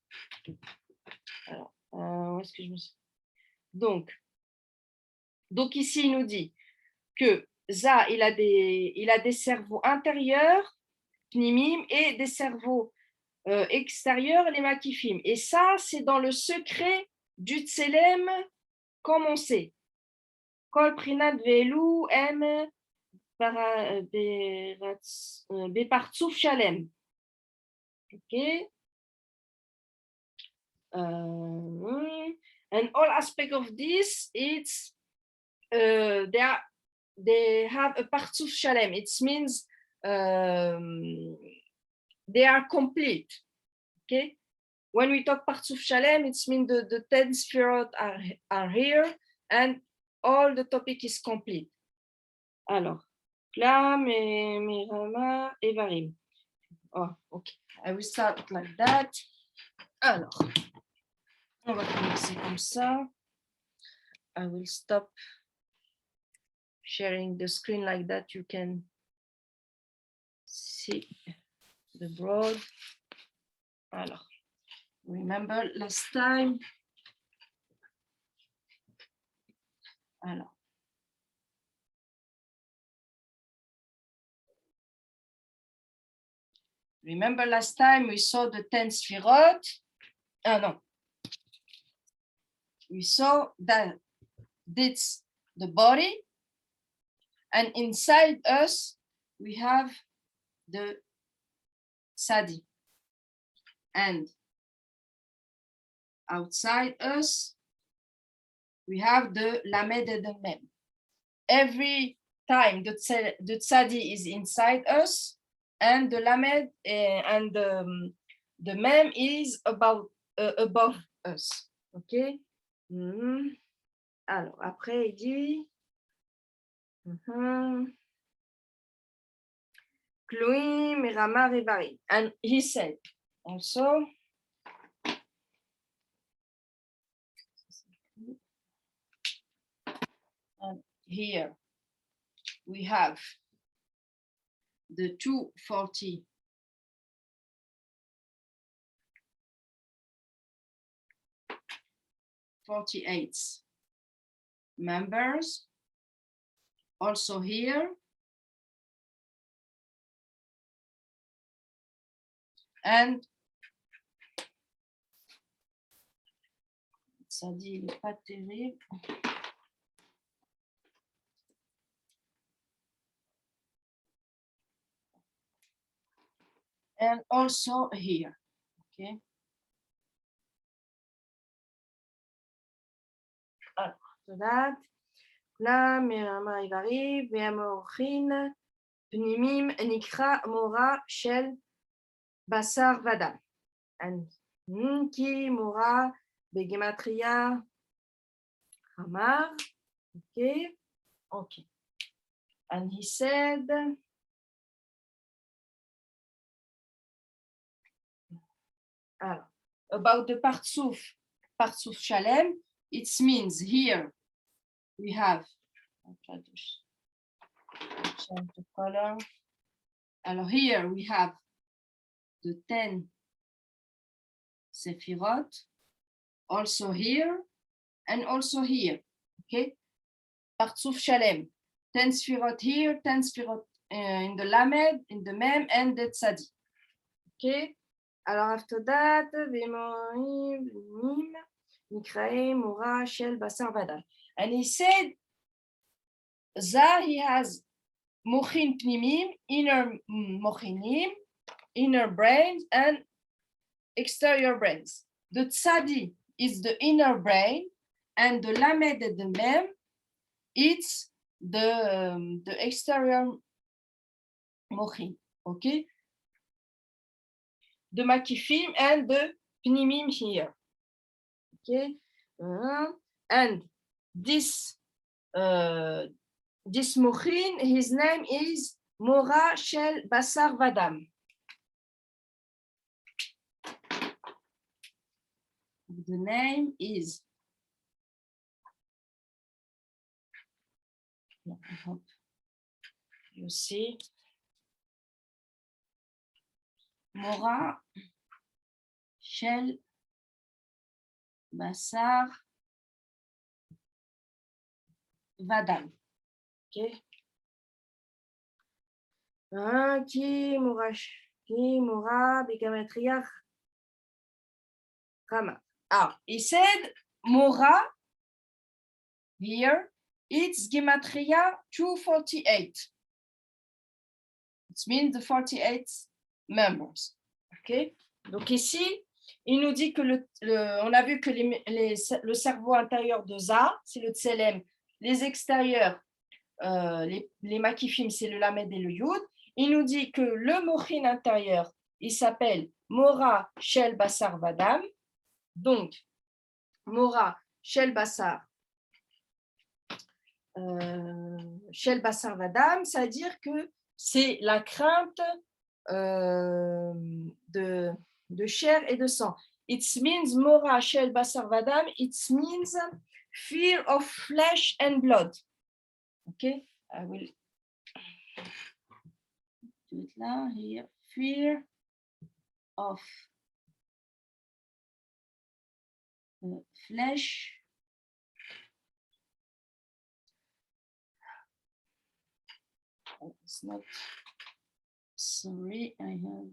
où est-ce que je me suis... Donc ici, il nous dit que Za, il a des cerveaux intérieurs, Pnimim, et des cerveaux extérieurs, les Makifim. Et ça, c'est dans le secret du Tselem, comme on sait. Kol Prinat Velu M Bepartsouf Shalem. Okay. And all aspect of this, it's they have a Partsuf Shalem. It means they are complete. Okay. When we talk Partsuf Shalem, it means the 10 spheres are here and all the topic is complete. Alors, Klam, Mirama, Evarim. Oh, okay. I will start like that. Alors, on va commencer comme ça. I will stop sharing the screen like that. You can see the broad. Alors, remember last time. Alors. Remember last time we saw the 10 sphirot? No. We saw that it's the body, and inside us we have the Sadi, and outside us we have the Lamed and the Mem. Every time the Tzadi is inside us, and the Lamed and the Mem is above us. Ok? Alors, après, il dit Kloim, Merama, Revari. And he said also, here we have the 240 48 members. Also here, and ça dit il n'est pas terrible. And also here, okay. So that la merama ivari ve'amorchin pnimim nikra mora shel basar vadam, and ki mora begematria hamar. Okay. And he said, about the Partsuf Shalem, it means here we have, I'll try to change the color. Alors here we have the 10 Sefirot, also here and also here. Okay, Partsuf Shalem, 10 Sefirot here, 10 Sefirot in the Lamed, in the Mem, and the Tzadi. Okay. Alors, after that, and he said that he has mochin pnimim, inner mochinim, inner brains, and exterior brains. The tzadi is the inner brain, and the lamed and the mem, it's the exterior mochin. Okay. The makifim and the pnimim here. Okay, and this mochin, his name is Mora Shel Basar Vadam. The name is, I hope you see, Mora Shel Basar Vadam. Okay. Qui Mora Begamatria Rama. He said Mora here, it's Gematria 248. It means the 48 members. Okay. Donc ici, il nous dit que on a vu que le cerveau intérieur de Za, c'est le Tselem, les extérieurs, les makifim, c'est le Lamed et le Yud. Il nous dit que le mochin intérieur, il s'appelle Mora Shel Basar Vadam. Donc, Mora Shel Basar Vadam, c'est-à-dire que c'est la crainte de chair et de sang. It means Mora Shel Basar Vadam, it means fear of flesh and blood. Okay, I will do it now here. Fear of flesh it's not sorry I have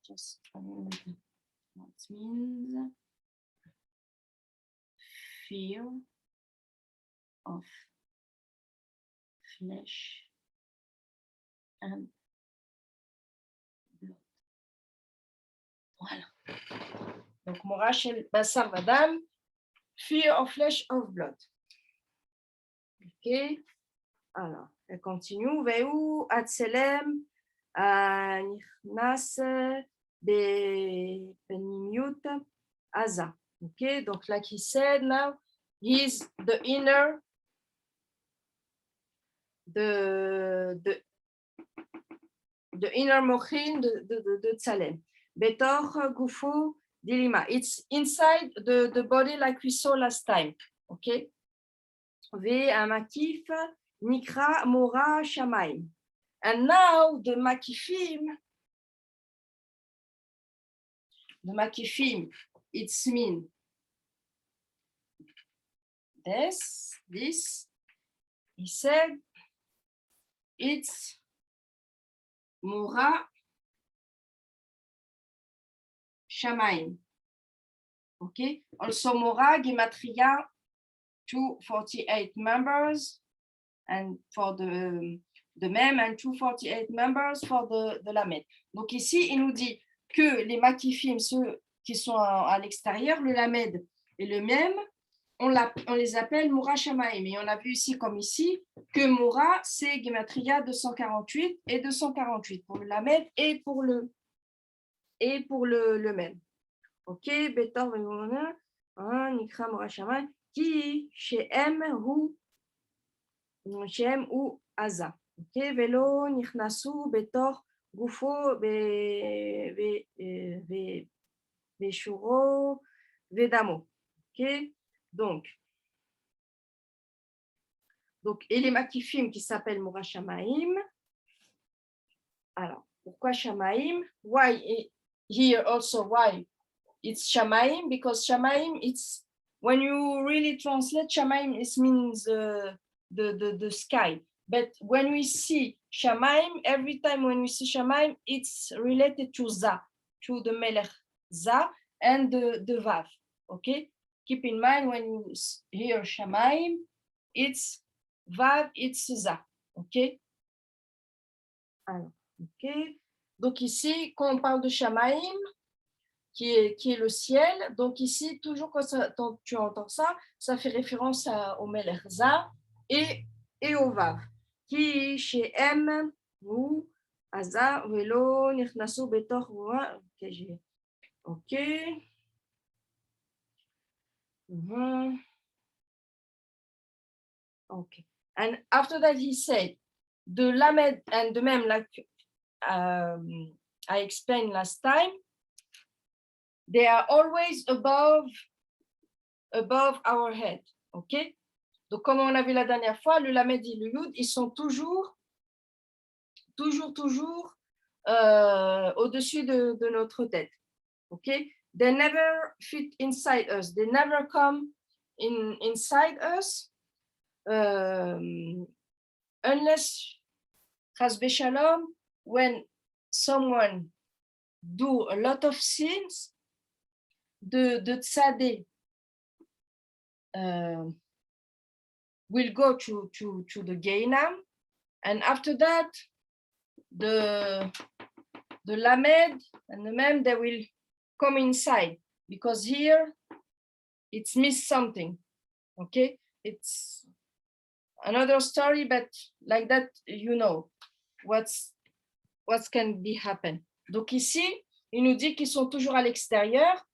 just what means fear of flesh and blood. Voilà. Donc, Mora shel basar vadam, fear of flesh of blood. Ok. Alors, elle continue. Veu atselem nichnas benimiut aza. Ok. Donc, like he said now, he's the inner, the inner mochin de Tsalem. Betor gufu dilima. It's inside the body like we saw last time. Okay. Ve amakif nikra mora shamaim. And now the makifim, it's mean this, he said, it's Mora Shamaim. Okay. Also Mora Gematria 248 members, and for the Mem, and 248 members for the Lamed. Donc ici, il nous dit que les Makifim, ceux qui sont à l'extérieur, le Lamed et le Mem, on les appelle Mora Shamaim. Et on a vu ici, comme ici, que Mora, c'est Gematria 248 et 248 pour le Lamed et pour le Mem. Ok, Betor Nikra Mora Shamaim, qui Shem ou Aza. Ok, Velo Nichnasu Betor Gufo Veshuro Vedamo. Ok. Donc, et les Makifim qui s'appellent Mora Shamaim. Alors, pourquoi Shamaim? Why here also? Why it's Shamaim? Because Shamaim, it's when you really translate Shamaim, it means the sky. But when we see Shamaim, every time when we see Shamaim, it's related to Za, to the Melech Za and the Vav. Okay. Keep in mind when you hear Shamaim, it's Vav, it's Za. Ok. Alors, ok. Donc ici, quand on parle de Shamaim, qui est le ciel, donc ici, toujours quand tu entends ça, ça fait référence au Melech Za et au Vav. Qui chez M ou Aza, Velo, Nichnasu, Betor, ok. Okay. And after that, he said, the Lamed and the Mem, like I explained last time, they are always above our head. Okay? Donc, comme on a vu la dernière fois, le Lamed et le Yud, ils sont toujours au-dessus de notre tête. Okay? They never fit inside us. They never come inside us. Unless, Chas v'shalom, when someone do a lot of sins, the tzaddik will go to the Gehinam, and after that, the Lamed and the Mem, they will come inside, because here it's missed something. Okay, it's another story, but like that, you know what can be happen. Donc ici, il nous dit qu'ils sont toujours à l'extérieur,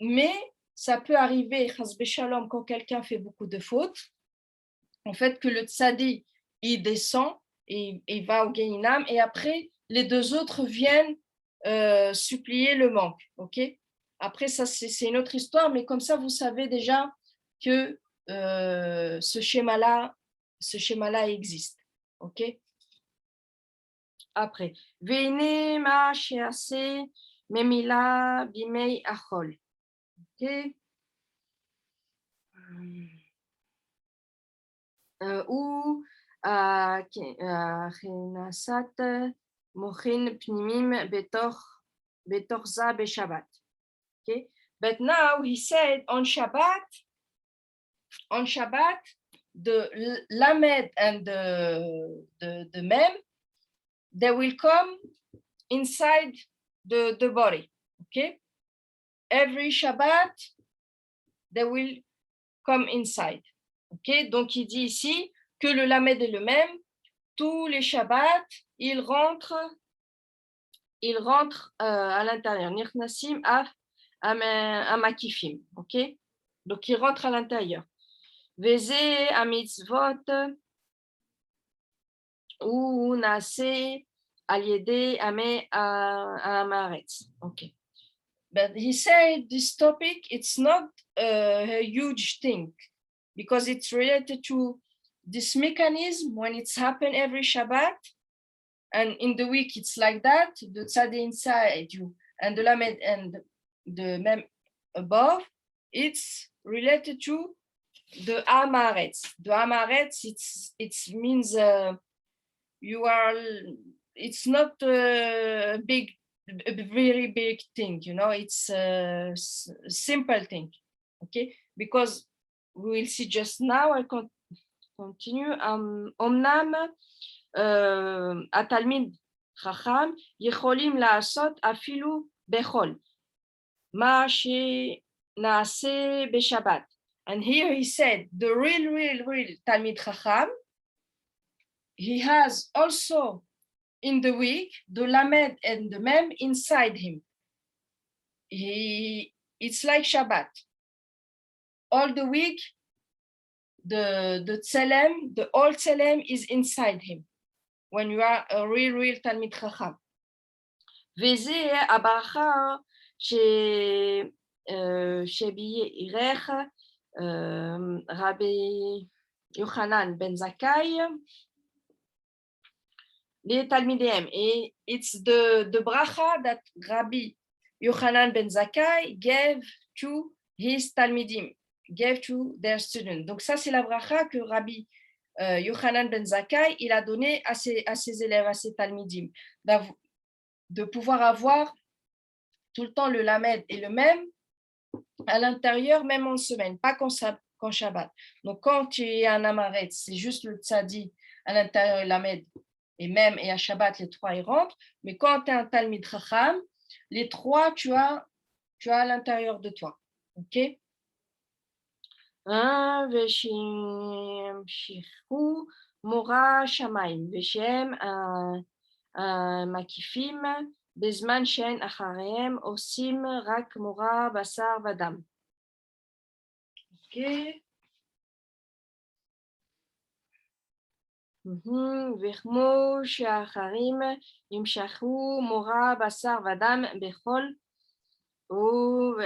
mais ça peut arriver, chas v'shalom, quand quelqu'un fait beaucoup de fautes, en fait, que le tzadi, il descend et il va au Gehinam, et après, les deux autres viennent supplier le manque. Ok. Après, ça, c'est une autre histoire, mais comme ça, vous savez déjà que ce schéma-là existe. Ok. après. Veine ma shease memila bimei achol. Ok. Ou chinasat mochin pnimim betorza beshabbat. Okay. But now he said on Shabbat, the lamed and the mem, they will come inside the body. Okay. Every Shabbat, they will come inside. Ok, donc il dit ici que le lamed est le même. Tous les Shabbats, il rentre à l'intérieur. Nirnasim à makifim. Ok, donc il rentre à l'intérieur. Veze a mitzvot ou nase aliede ame amaretz. Ok. But he said this topic, it's not a huge thing, because it's related to this mechanism when it's happened every Shabbat, and in the week it's like that, the tzadi inside you and the lamed and the mem above, it's related to the amaretz. The amaretz, it means you are, it's not a very big thing, you know, it's a simple thing, okay, because we will see just now. I continue. Omnam atalmid chacham yecholim laasot afilu bechol ma shenaase beshabbat. And here he said the real talmid chacham, he has also in the week the lamed and the mem inside him. It's like Shabbat. All the week, the tselem, the old tselem is inside him. When you are a real Talmid Chacham. Veze abracha shebiyirech Rabbi Yochanan ben Zakkai les Talmidem. And it's the bracha that Rabbi Yochanan ben Zakkai gave to his Talmidim, gave to their students. Donc ça, c'est la bracha que Rabbi Yochanan ben Zakkai, il a donné à ses élèves, à ses Talmidim, de pouvoir avoir tout le temps le lamed et le même à l'intérieur, même en semaine, pas qu'en Shabbat. Donc quand tu es un amaret, c'est juste le tzadi à l'intérieur, lamed et même, et à Shabbat, les trois ils rentrent. Mais quand tu es un Talmid Chacham, les trois, tu as à l'intérieur de toi. Ok? Veshichu mora shamayim veshem makifim bezman shen achareem osim rak mora basar vadam. Ok? Vechmo sheacharim imshachu mora basar vadam bechol ou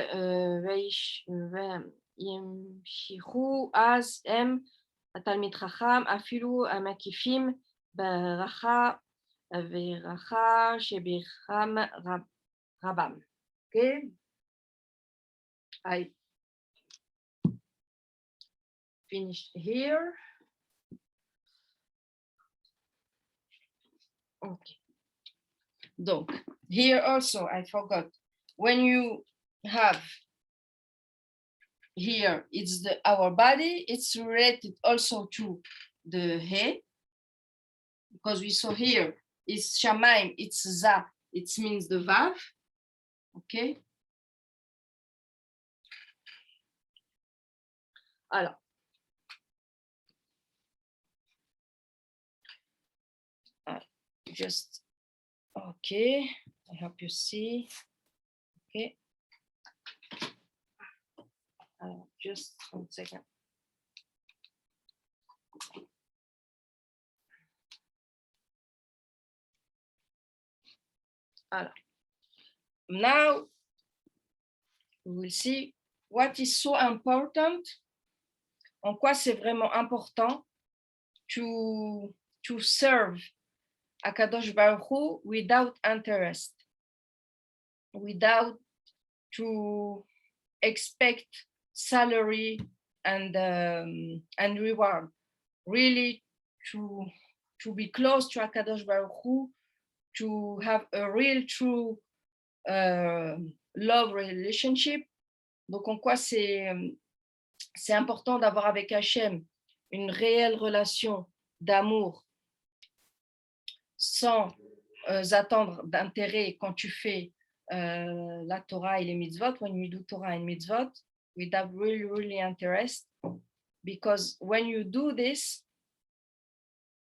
yemshichu az em atalmid chacham afilu amakifim beracha veracha shebecham rabam. Okay, I finished here. Okay. Donc, here also, I forgot. When you have here, it's our body, it's related also to the he, because we saw here, it's Shamaim, it's Za, it means the Vav, okay? Alors. Just, okay, I hope you see, okay. Just 1 second. Now we will see what is so important, en quoi c'est vraiment important to serve Akadosh Baruch Hu without interest, without to expect salary and reward, really to be close to Akadosh Baruch Hu, to have a real true love relationship. Donc en quoi c'est important d'avoir avec Hachem une réelle relation d'amour sans attendre d'intérêt quand tu fais la Torah et les mitzvot, when you do Torah and mitzvot, without really interest, because when you do this,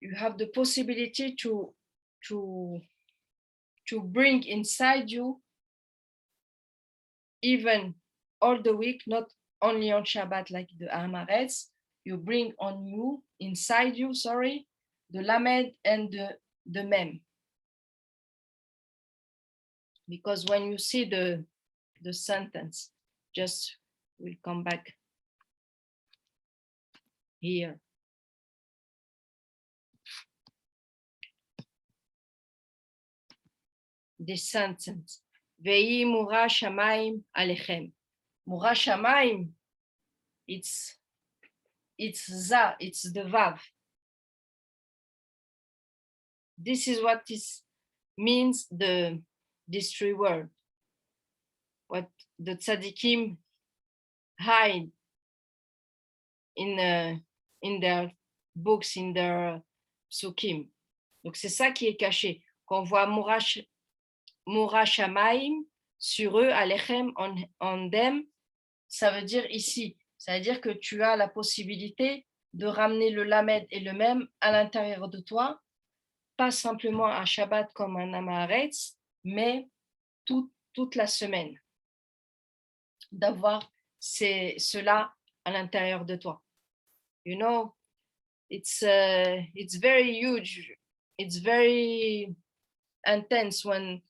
you have the possibility to bring inside you, even all the week, not only on Shabbat like the Haaretz, you bring on you, inside you, sorry, the Lamed and the Mem. Because when you see the sentence, just we'll come back here. The sentence, Ve'i mura shamayim alechem. Mura shamayim, it's the vav. This is what means this three word. What the tzaddikim hide in their books, in their psukim. Donc c'est ça qui est caché. Quand on voit Mura Shamaim sur eux, Alechem on them, ça veut dire ici. Ça veut dire que tu as la possibilité de ramener le Lamed et le Mem à l'intérieur de toi, pas simplement à Shabbat comme un Haaretz, mais toute la semaine. D'avoir cela à l'intérieur de toi. You know, it's very huge. It's very intense when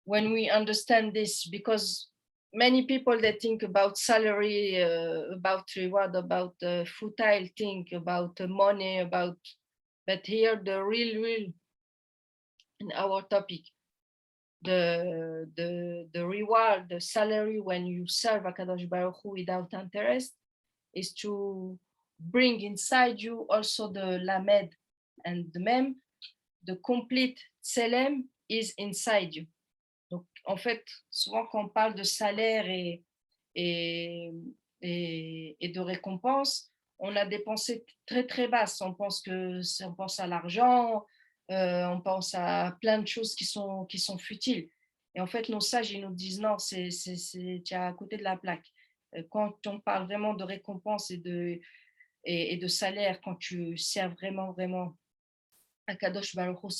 we understand this, because many people that think about salary, about reward, about futile thing, about money, but here the real in our topic, the reward, the salary when you serve Akadosh Baruch Hu without interest is to bring inside you also the Lamed and the Mem. The complete Tselem is inside you. Donc, en fait, souvent quand on parle de salaire et de récompense, on a des pensées très très basses. On pense à l'argent, on pense à plein de choses qui sont futiles. Et en fait, nos sages, ils nous disent non, c'est à côté de la plaque. Quand on parle vraiment de récompense et de salaire, quand tu sers vraiment à Kadosh Baruch Hu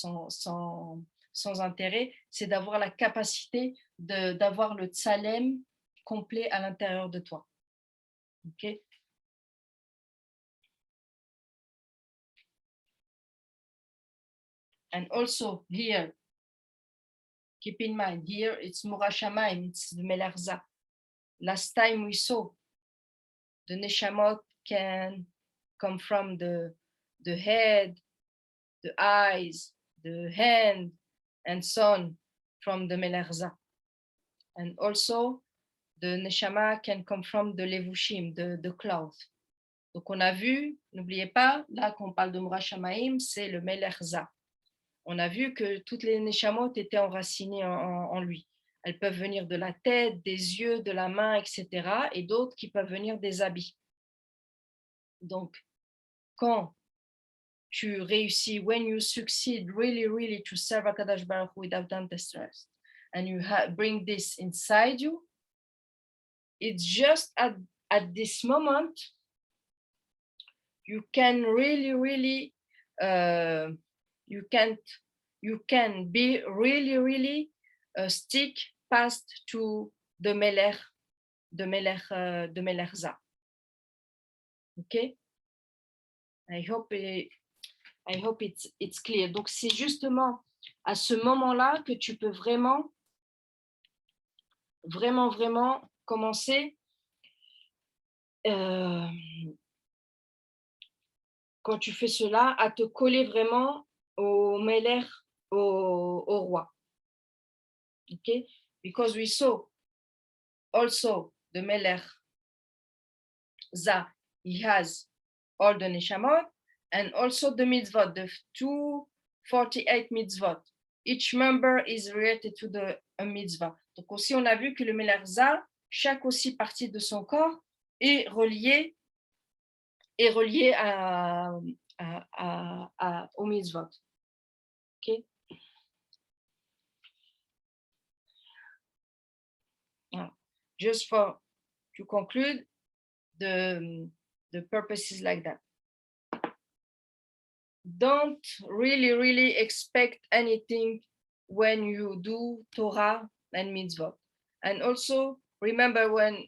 sans intérêt, c'est d'avoir la capacité d'avoir le tsalem complet à l'intérieur de toi. Ok? And also here, keep in mind, here it's Mura Shamayim, it's the Melarza. Last time we saw the Neshamot can come from the head, the eyes, the hand, and so on, from the Melarza. And also, the Neshama can come from the Levushim, the cloth. Donc, on a vu, n'oubliez pas, là, quand on parle de Mura Shamayim, c'est le Melarza. On a vu que toutes les Neshamot étaient enracinées en lui. Elles peuvent venir de la tête, des yeux, de la main, etc. Et d'autres qui peuvent venir des habits. Donc, quand tu réussis, when you succeed really to serve HaKadosh Baruch Hu without interest, and you bring this inside you, it's just at this moment, you can really, you can be really stick past to the Melerza. Okay? I hope it's clear. Donc, c'est justement à ce moment-là que tu peux vraiment commencer quand tu fais cela, à te coller vraiment au Melech, au roi. Okay, because we saw also the Melech Za, he has all the neshamot and also the mitzvot, the 248 mitzvot. Each member is related to a mitzvah. Donc aussi, on a vu que le Melech Za, chaque aussi partie de son corps est reliée au mitzvot. Okay. Just to conclude, the purpose is like that. Don't really expect anything when you do Torah and mitzvot. And also remember when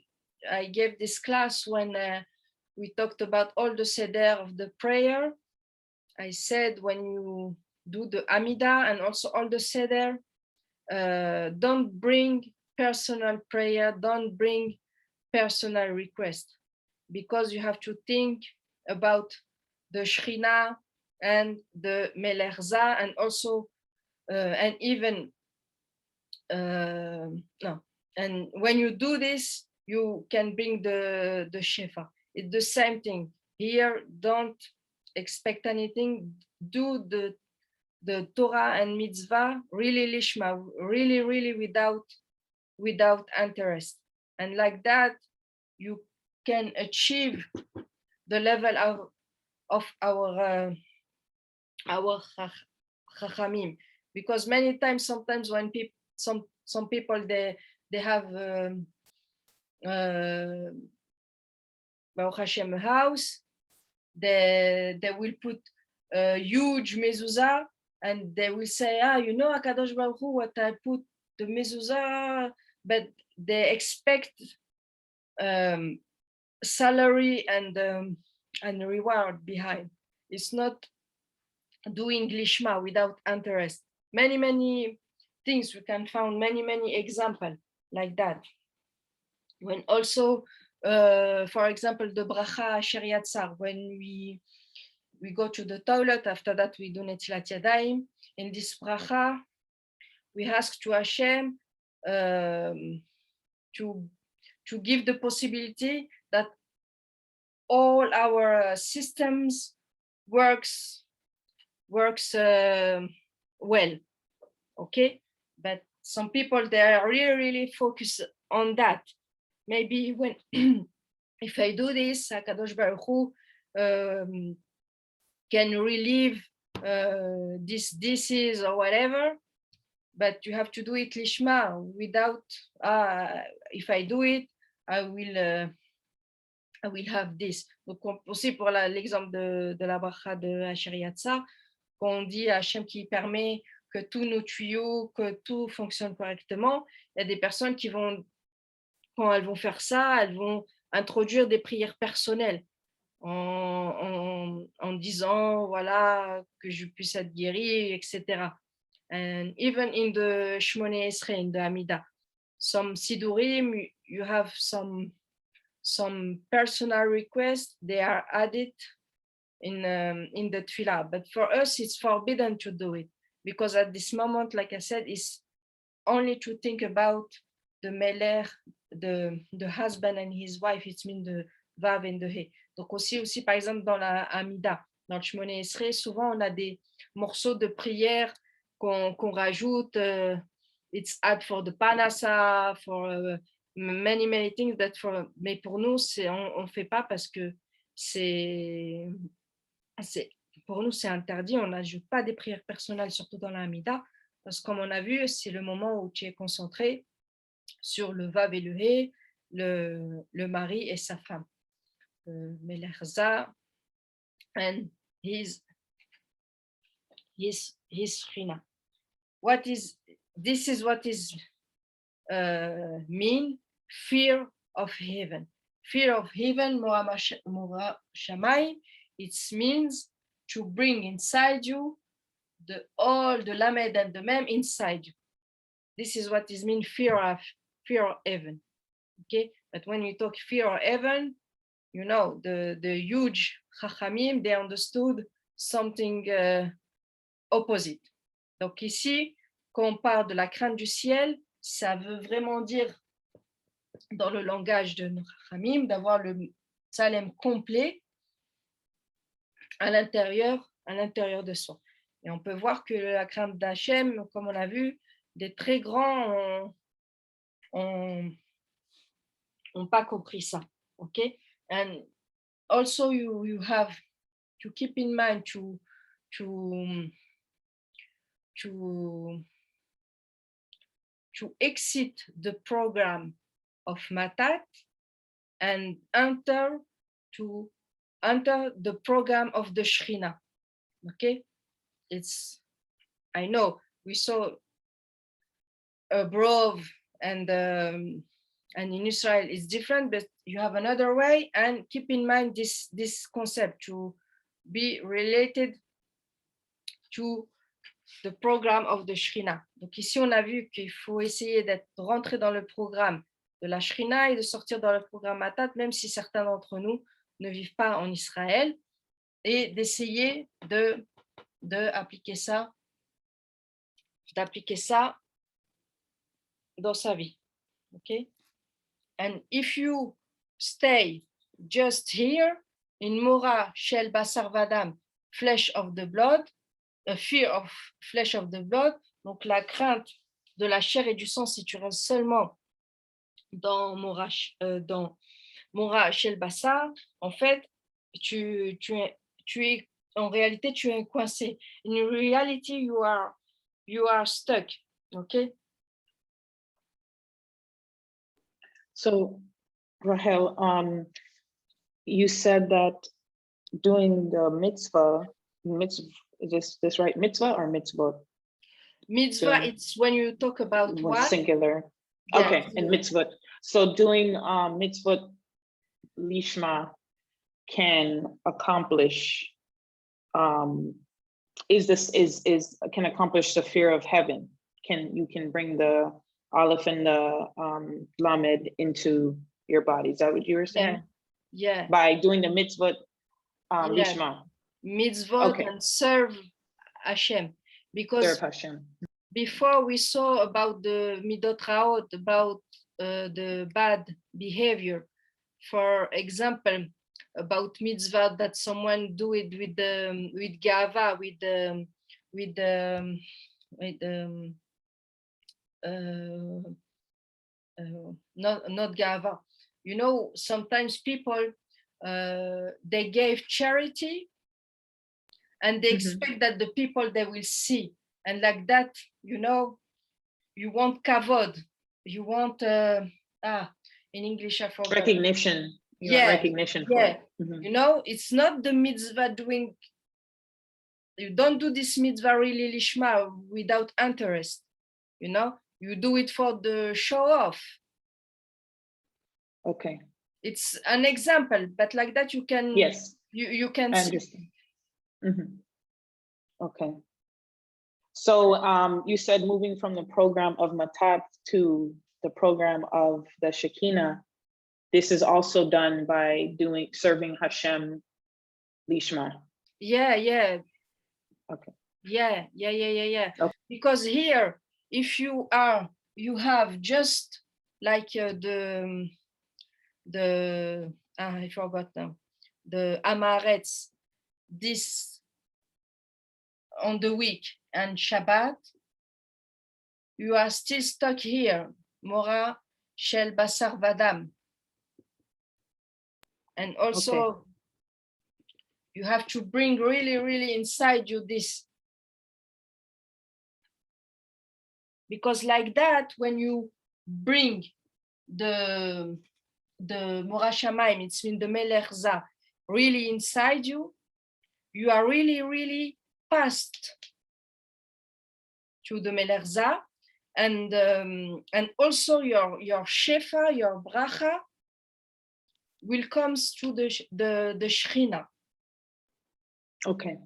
I gave this class, when we talked about all the seder of the prayer, I said when you do the Amida and also all the seder, don't bring personal prayer, don't bring personal request, because you have to think about the Shekhinah and the Melech Za, and also and even no. And when you do this, you can bring the Shefa. It's the same thing here. Don't expect anything. Do the Torah and mitzvah really lishma, really without interest, and like that you can achieve the level of our chachamim. Because many times, sometimes when some people they have Baruch Hashem, a house, they will put a huge mezuzah, and they will say, you know, HaKadosh Baruch Hu, what I put the mezuzah, but they expect salary and reward behind. It's not doing lishma without interest. Many things we can find, many examples like that. When also, for example, the bracha Asher Yatzar, when we go to the toilet, after that we do Netilat Yadayim. In this bracha, we ask to Hashem to give the possibility that all our systems works well, okay? But some people, they are really focused on that. Maybe when if I do this, HaKadosh Baruch Hu can relieve this disease or whatever, but you have to do it lishma, without if I do it, I will have this. Donc aussi pour l'exemple de la bracha de Asher Yatzar, qu'on dit à Hachem qui permet que tous nos tuyaux, que tout fonctionne correctement, il y a des personnes qui vont, quand elles vont faire ça, elles vont introduire des prières personnelles en disant, voilà, que je puisse être guéri, etc. And even in the Shmoneh Esrei, in the Amida, some Sidurim, you have some personal requests, they are added in the Tefillah. But for us, it's forbidden to do it, because at this moment, like I said, it's only to think about the Melech, the husband and his wife, it means the Vav and the He. Donc aussi, par exemple, dans la Amida, dans le Shmoneh Esrei, souvent on a des morceaux de prière qu'on rajoute. It's add for the Panasa, for many things that mais pour nous, on fait pas parce que pour nous, c'est interdit. On n'ajoute pas des prières personnelles, surtout dans la Hamida, parce que comme on a vu, c'est le moment où tu es concentré sur le Vav et le He, le mari et sa femme. Melech Za and his Shechina. This is what is mean fear of heaven. Fear of heaven, Mora Shammai, it means to bring inside you all the Lamed and the Mem inside you. This is what is mean fear of heaven. Okay, but when you talk fear of heaven, you know, the huge Chachamim, they understood something opposite. Donc ici, quand on parle de la crainte du ciel, ça veut vraiment dire, dans le langage de nos Khamim, d'avoir le Salem complet à l'intérieur de soi. Et on peut voir que la crainte d'Hachem, comme on a vu, des très grands ont pas compris ça. Okay? And also you have to keep in mind to exit the program of Matat and enter the program of the Shrina. Okay, I know we saw abroad and in Israel it's different, but you have another way, and keep in mind this concept to be related to the program of the Shrina. Donc ici on a vu qu'il faut essayer d'être rentré dans le programme de la Shrina et de sortir dans le programme Matat, même si certains d'entre nous ne vivent pas en Israël, et d'essayer d'appliquer ça dans sa vie. Okay? And if you stay just here in Mora Shel Basar Vadam, flesh of the blood, a fear of flesh of the blood, donc la crainte de la chair et du sang, si tu restes seulement dans Mora Shel Basar, en fait, tu es en réalité tu es coincé. In reality, you are stuck. Okay? So, Rahel, you said that doing the mitzvah, is this right? Mitzvah or mitzvot? Mitzvah, it's when you talk about what? Singular. Yeah. Okay, and mitzvot. So doing mitzvot lishma can accomplish can accomplish the fear of heaven. You can bring the Aleph and the Lamed into your body. Is that what you were saying? Yeah. By doing the mitzvot lishma. Mitzvot, okay. And serve Hashem. Because serve Hashem. Before we saw about the midot raot, about the bad behavior. For example, about mitzvah that someone do it with gava, not gava. You know, sometimes people they gave charity, and they expect that the people they will see, and like that, you know, you want kavod, you want in English I forgot. Recognition. Recognition for it. Mm-hmm. You know, it's not the mitzvah doing. You don't do this mitzvah really lishma without interest. You know, you do it for the show off. Okay. It's an example, but like that you can. Yes. You can. I understand. Mm-hmm. Okay. So you said moving from the program of Matat to the program of the Shekinah. This is also done by serving Hashem lishma. Yeah. Okay. Yeah. Okay. Because here, if you have just like I forgot now, the Amaretz, this on the week and Shabbat, you are still stuck here, Mora Shel Basar Vadam. And also, you have to bring really inside you this. Because like that, when you bring the Mora Shamayim, it's in the Melerza, really inside you, you are really past to the Melerza, and also your Shefa, your Bracha, will come through the Shechina. Okay.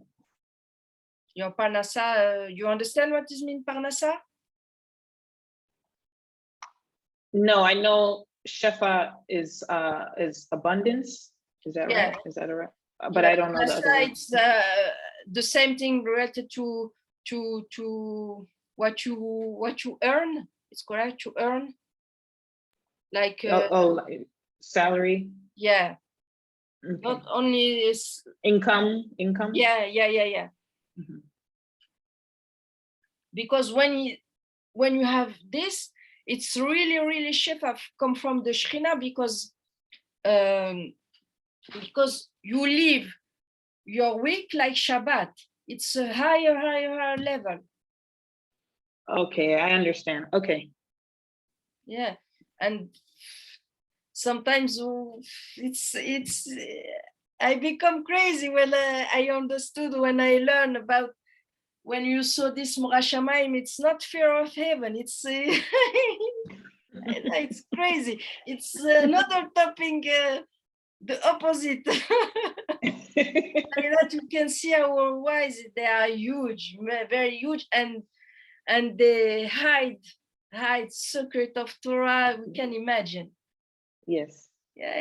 Your Parnasa, you understand what this means, Parnasa? No, I know Shefa is abundance. Is that right? Is that right? But I don't know the other. It's the same thing related to to what you earn. It's correct to earn, like like salary, yeah, okay. not only is Income. yeah. Mhm. Because when you have this, it's really have come from the Shekhinah, because you live your week like Shabbat. It's a higher level. Okay, I understand. Okay. Yeah, and sometimes it's I become crazy when I understood, when I learn about, when you saw this Mora Shamayim, it's not fear of heaven, it's it's crazy. It's another topping, the opposite. Like that, you can see our wise, they are huge, very huge, and they hide secret of Torah, we can imagine. Yes. Yeah,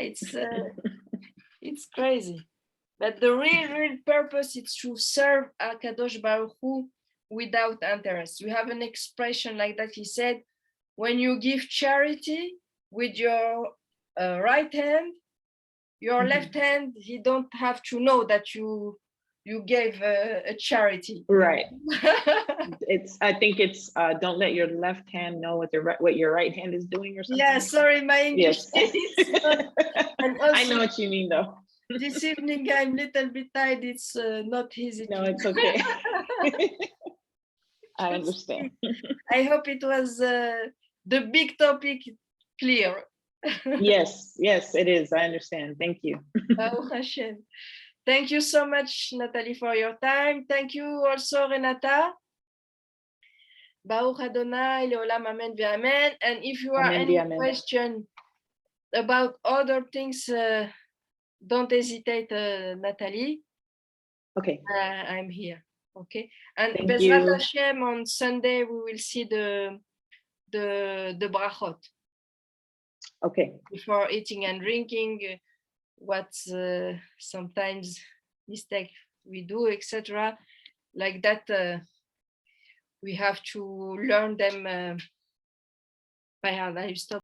it's crazy. But the real purpose is to serve Kadosh Baruch Hu without interest. We have an expression like that. He said, when you give charity with your right hand, your left hand, he don't have to know that you gave a charity. Right. I think it's don't let your left hand know what your right hand is doing, or something. Yeah, sorry, my English. Yes. And also, I know what you mean, though. this evening I'm a little bit tired. It's not easy. No, it's okay. I understand. I hope it was the big topic clear. Yes, it is. I understand. Thank you. Baruch Hashem. Thank you so much, Natalie, for your time. Thank you also, Renata. Baruch Adonai, Leolam Amen V'Amen. And if you have any question about other things, don't hesitate, Natalie. Okay. I'm here. Okay. And Thank Bezrat you. Hashem, on Sunday we will see the brachot. Okay. Before eating and drinking, what sometimes mistake we do, etc. Like that, we have to learn them by heart. I stop.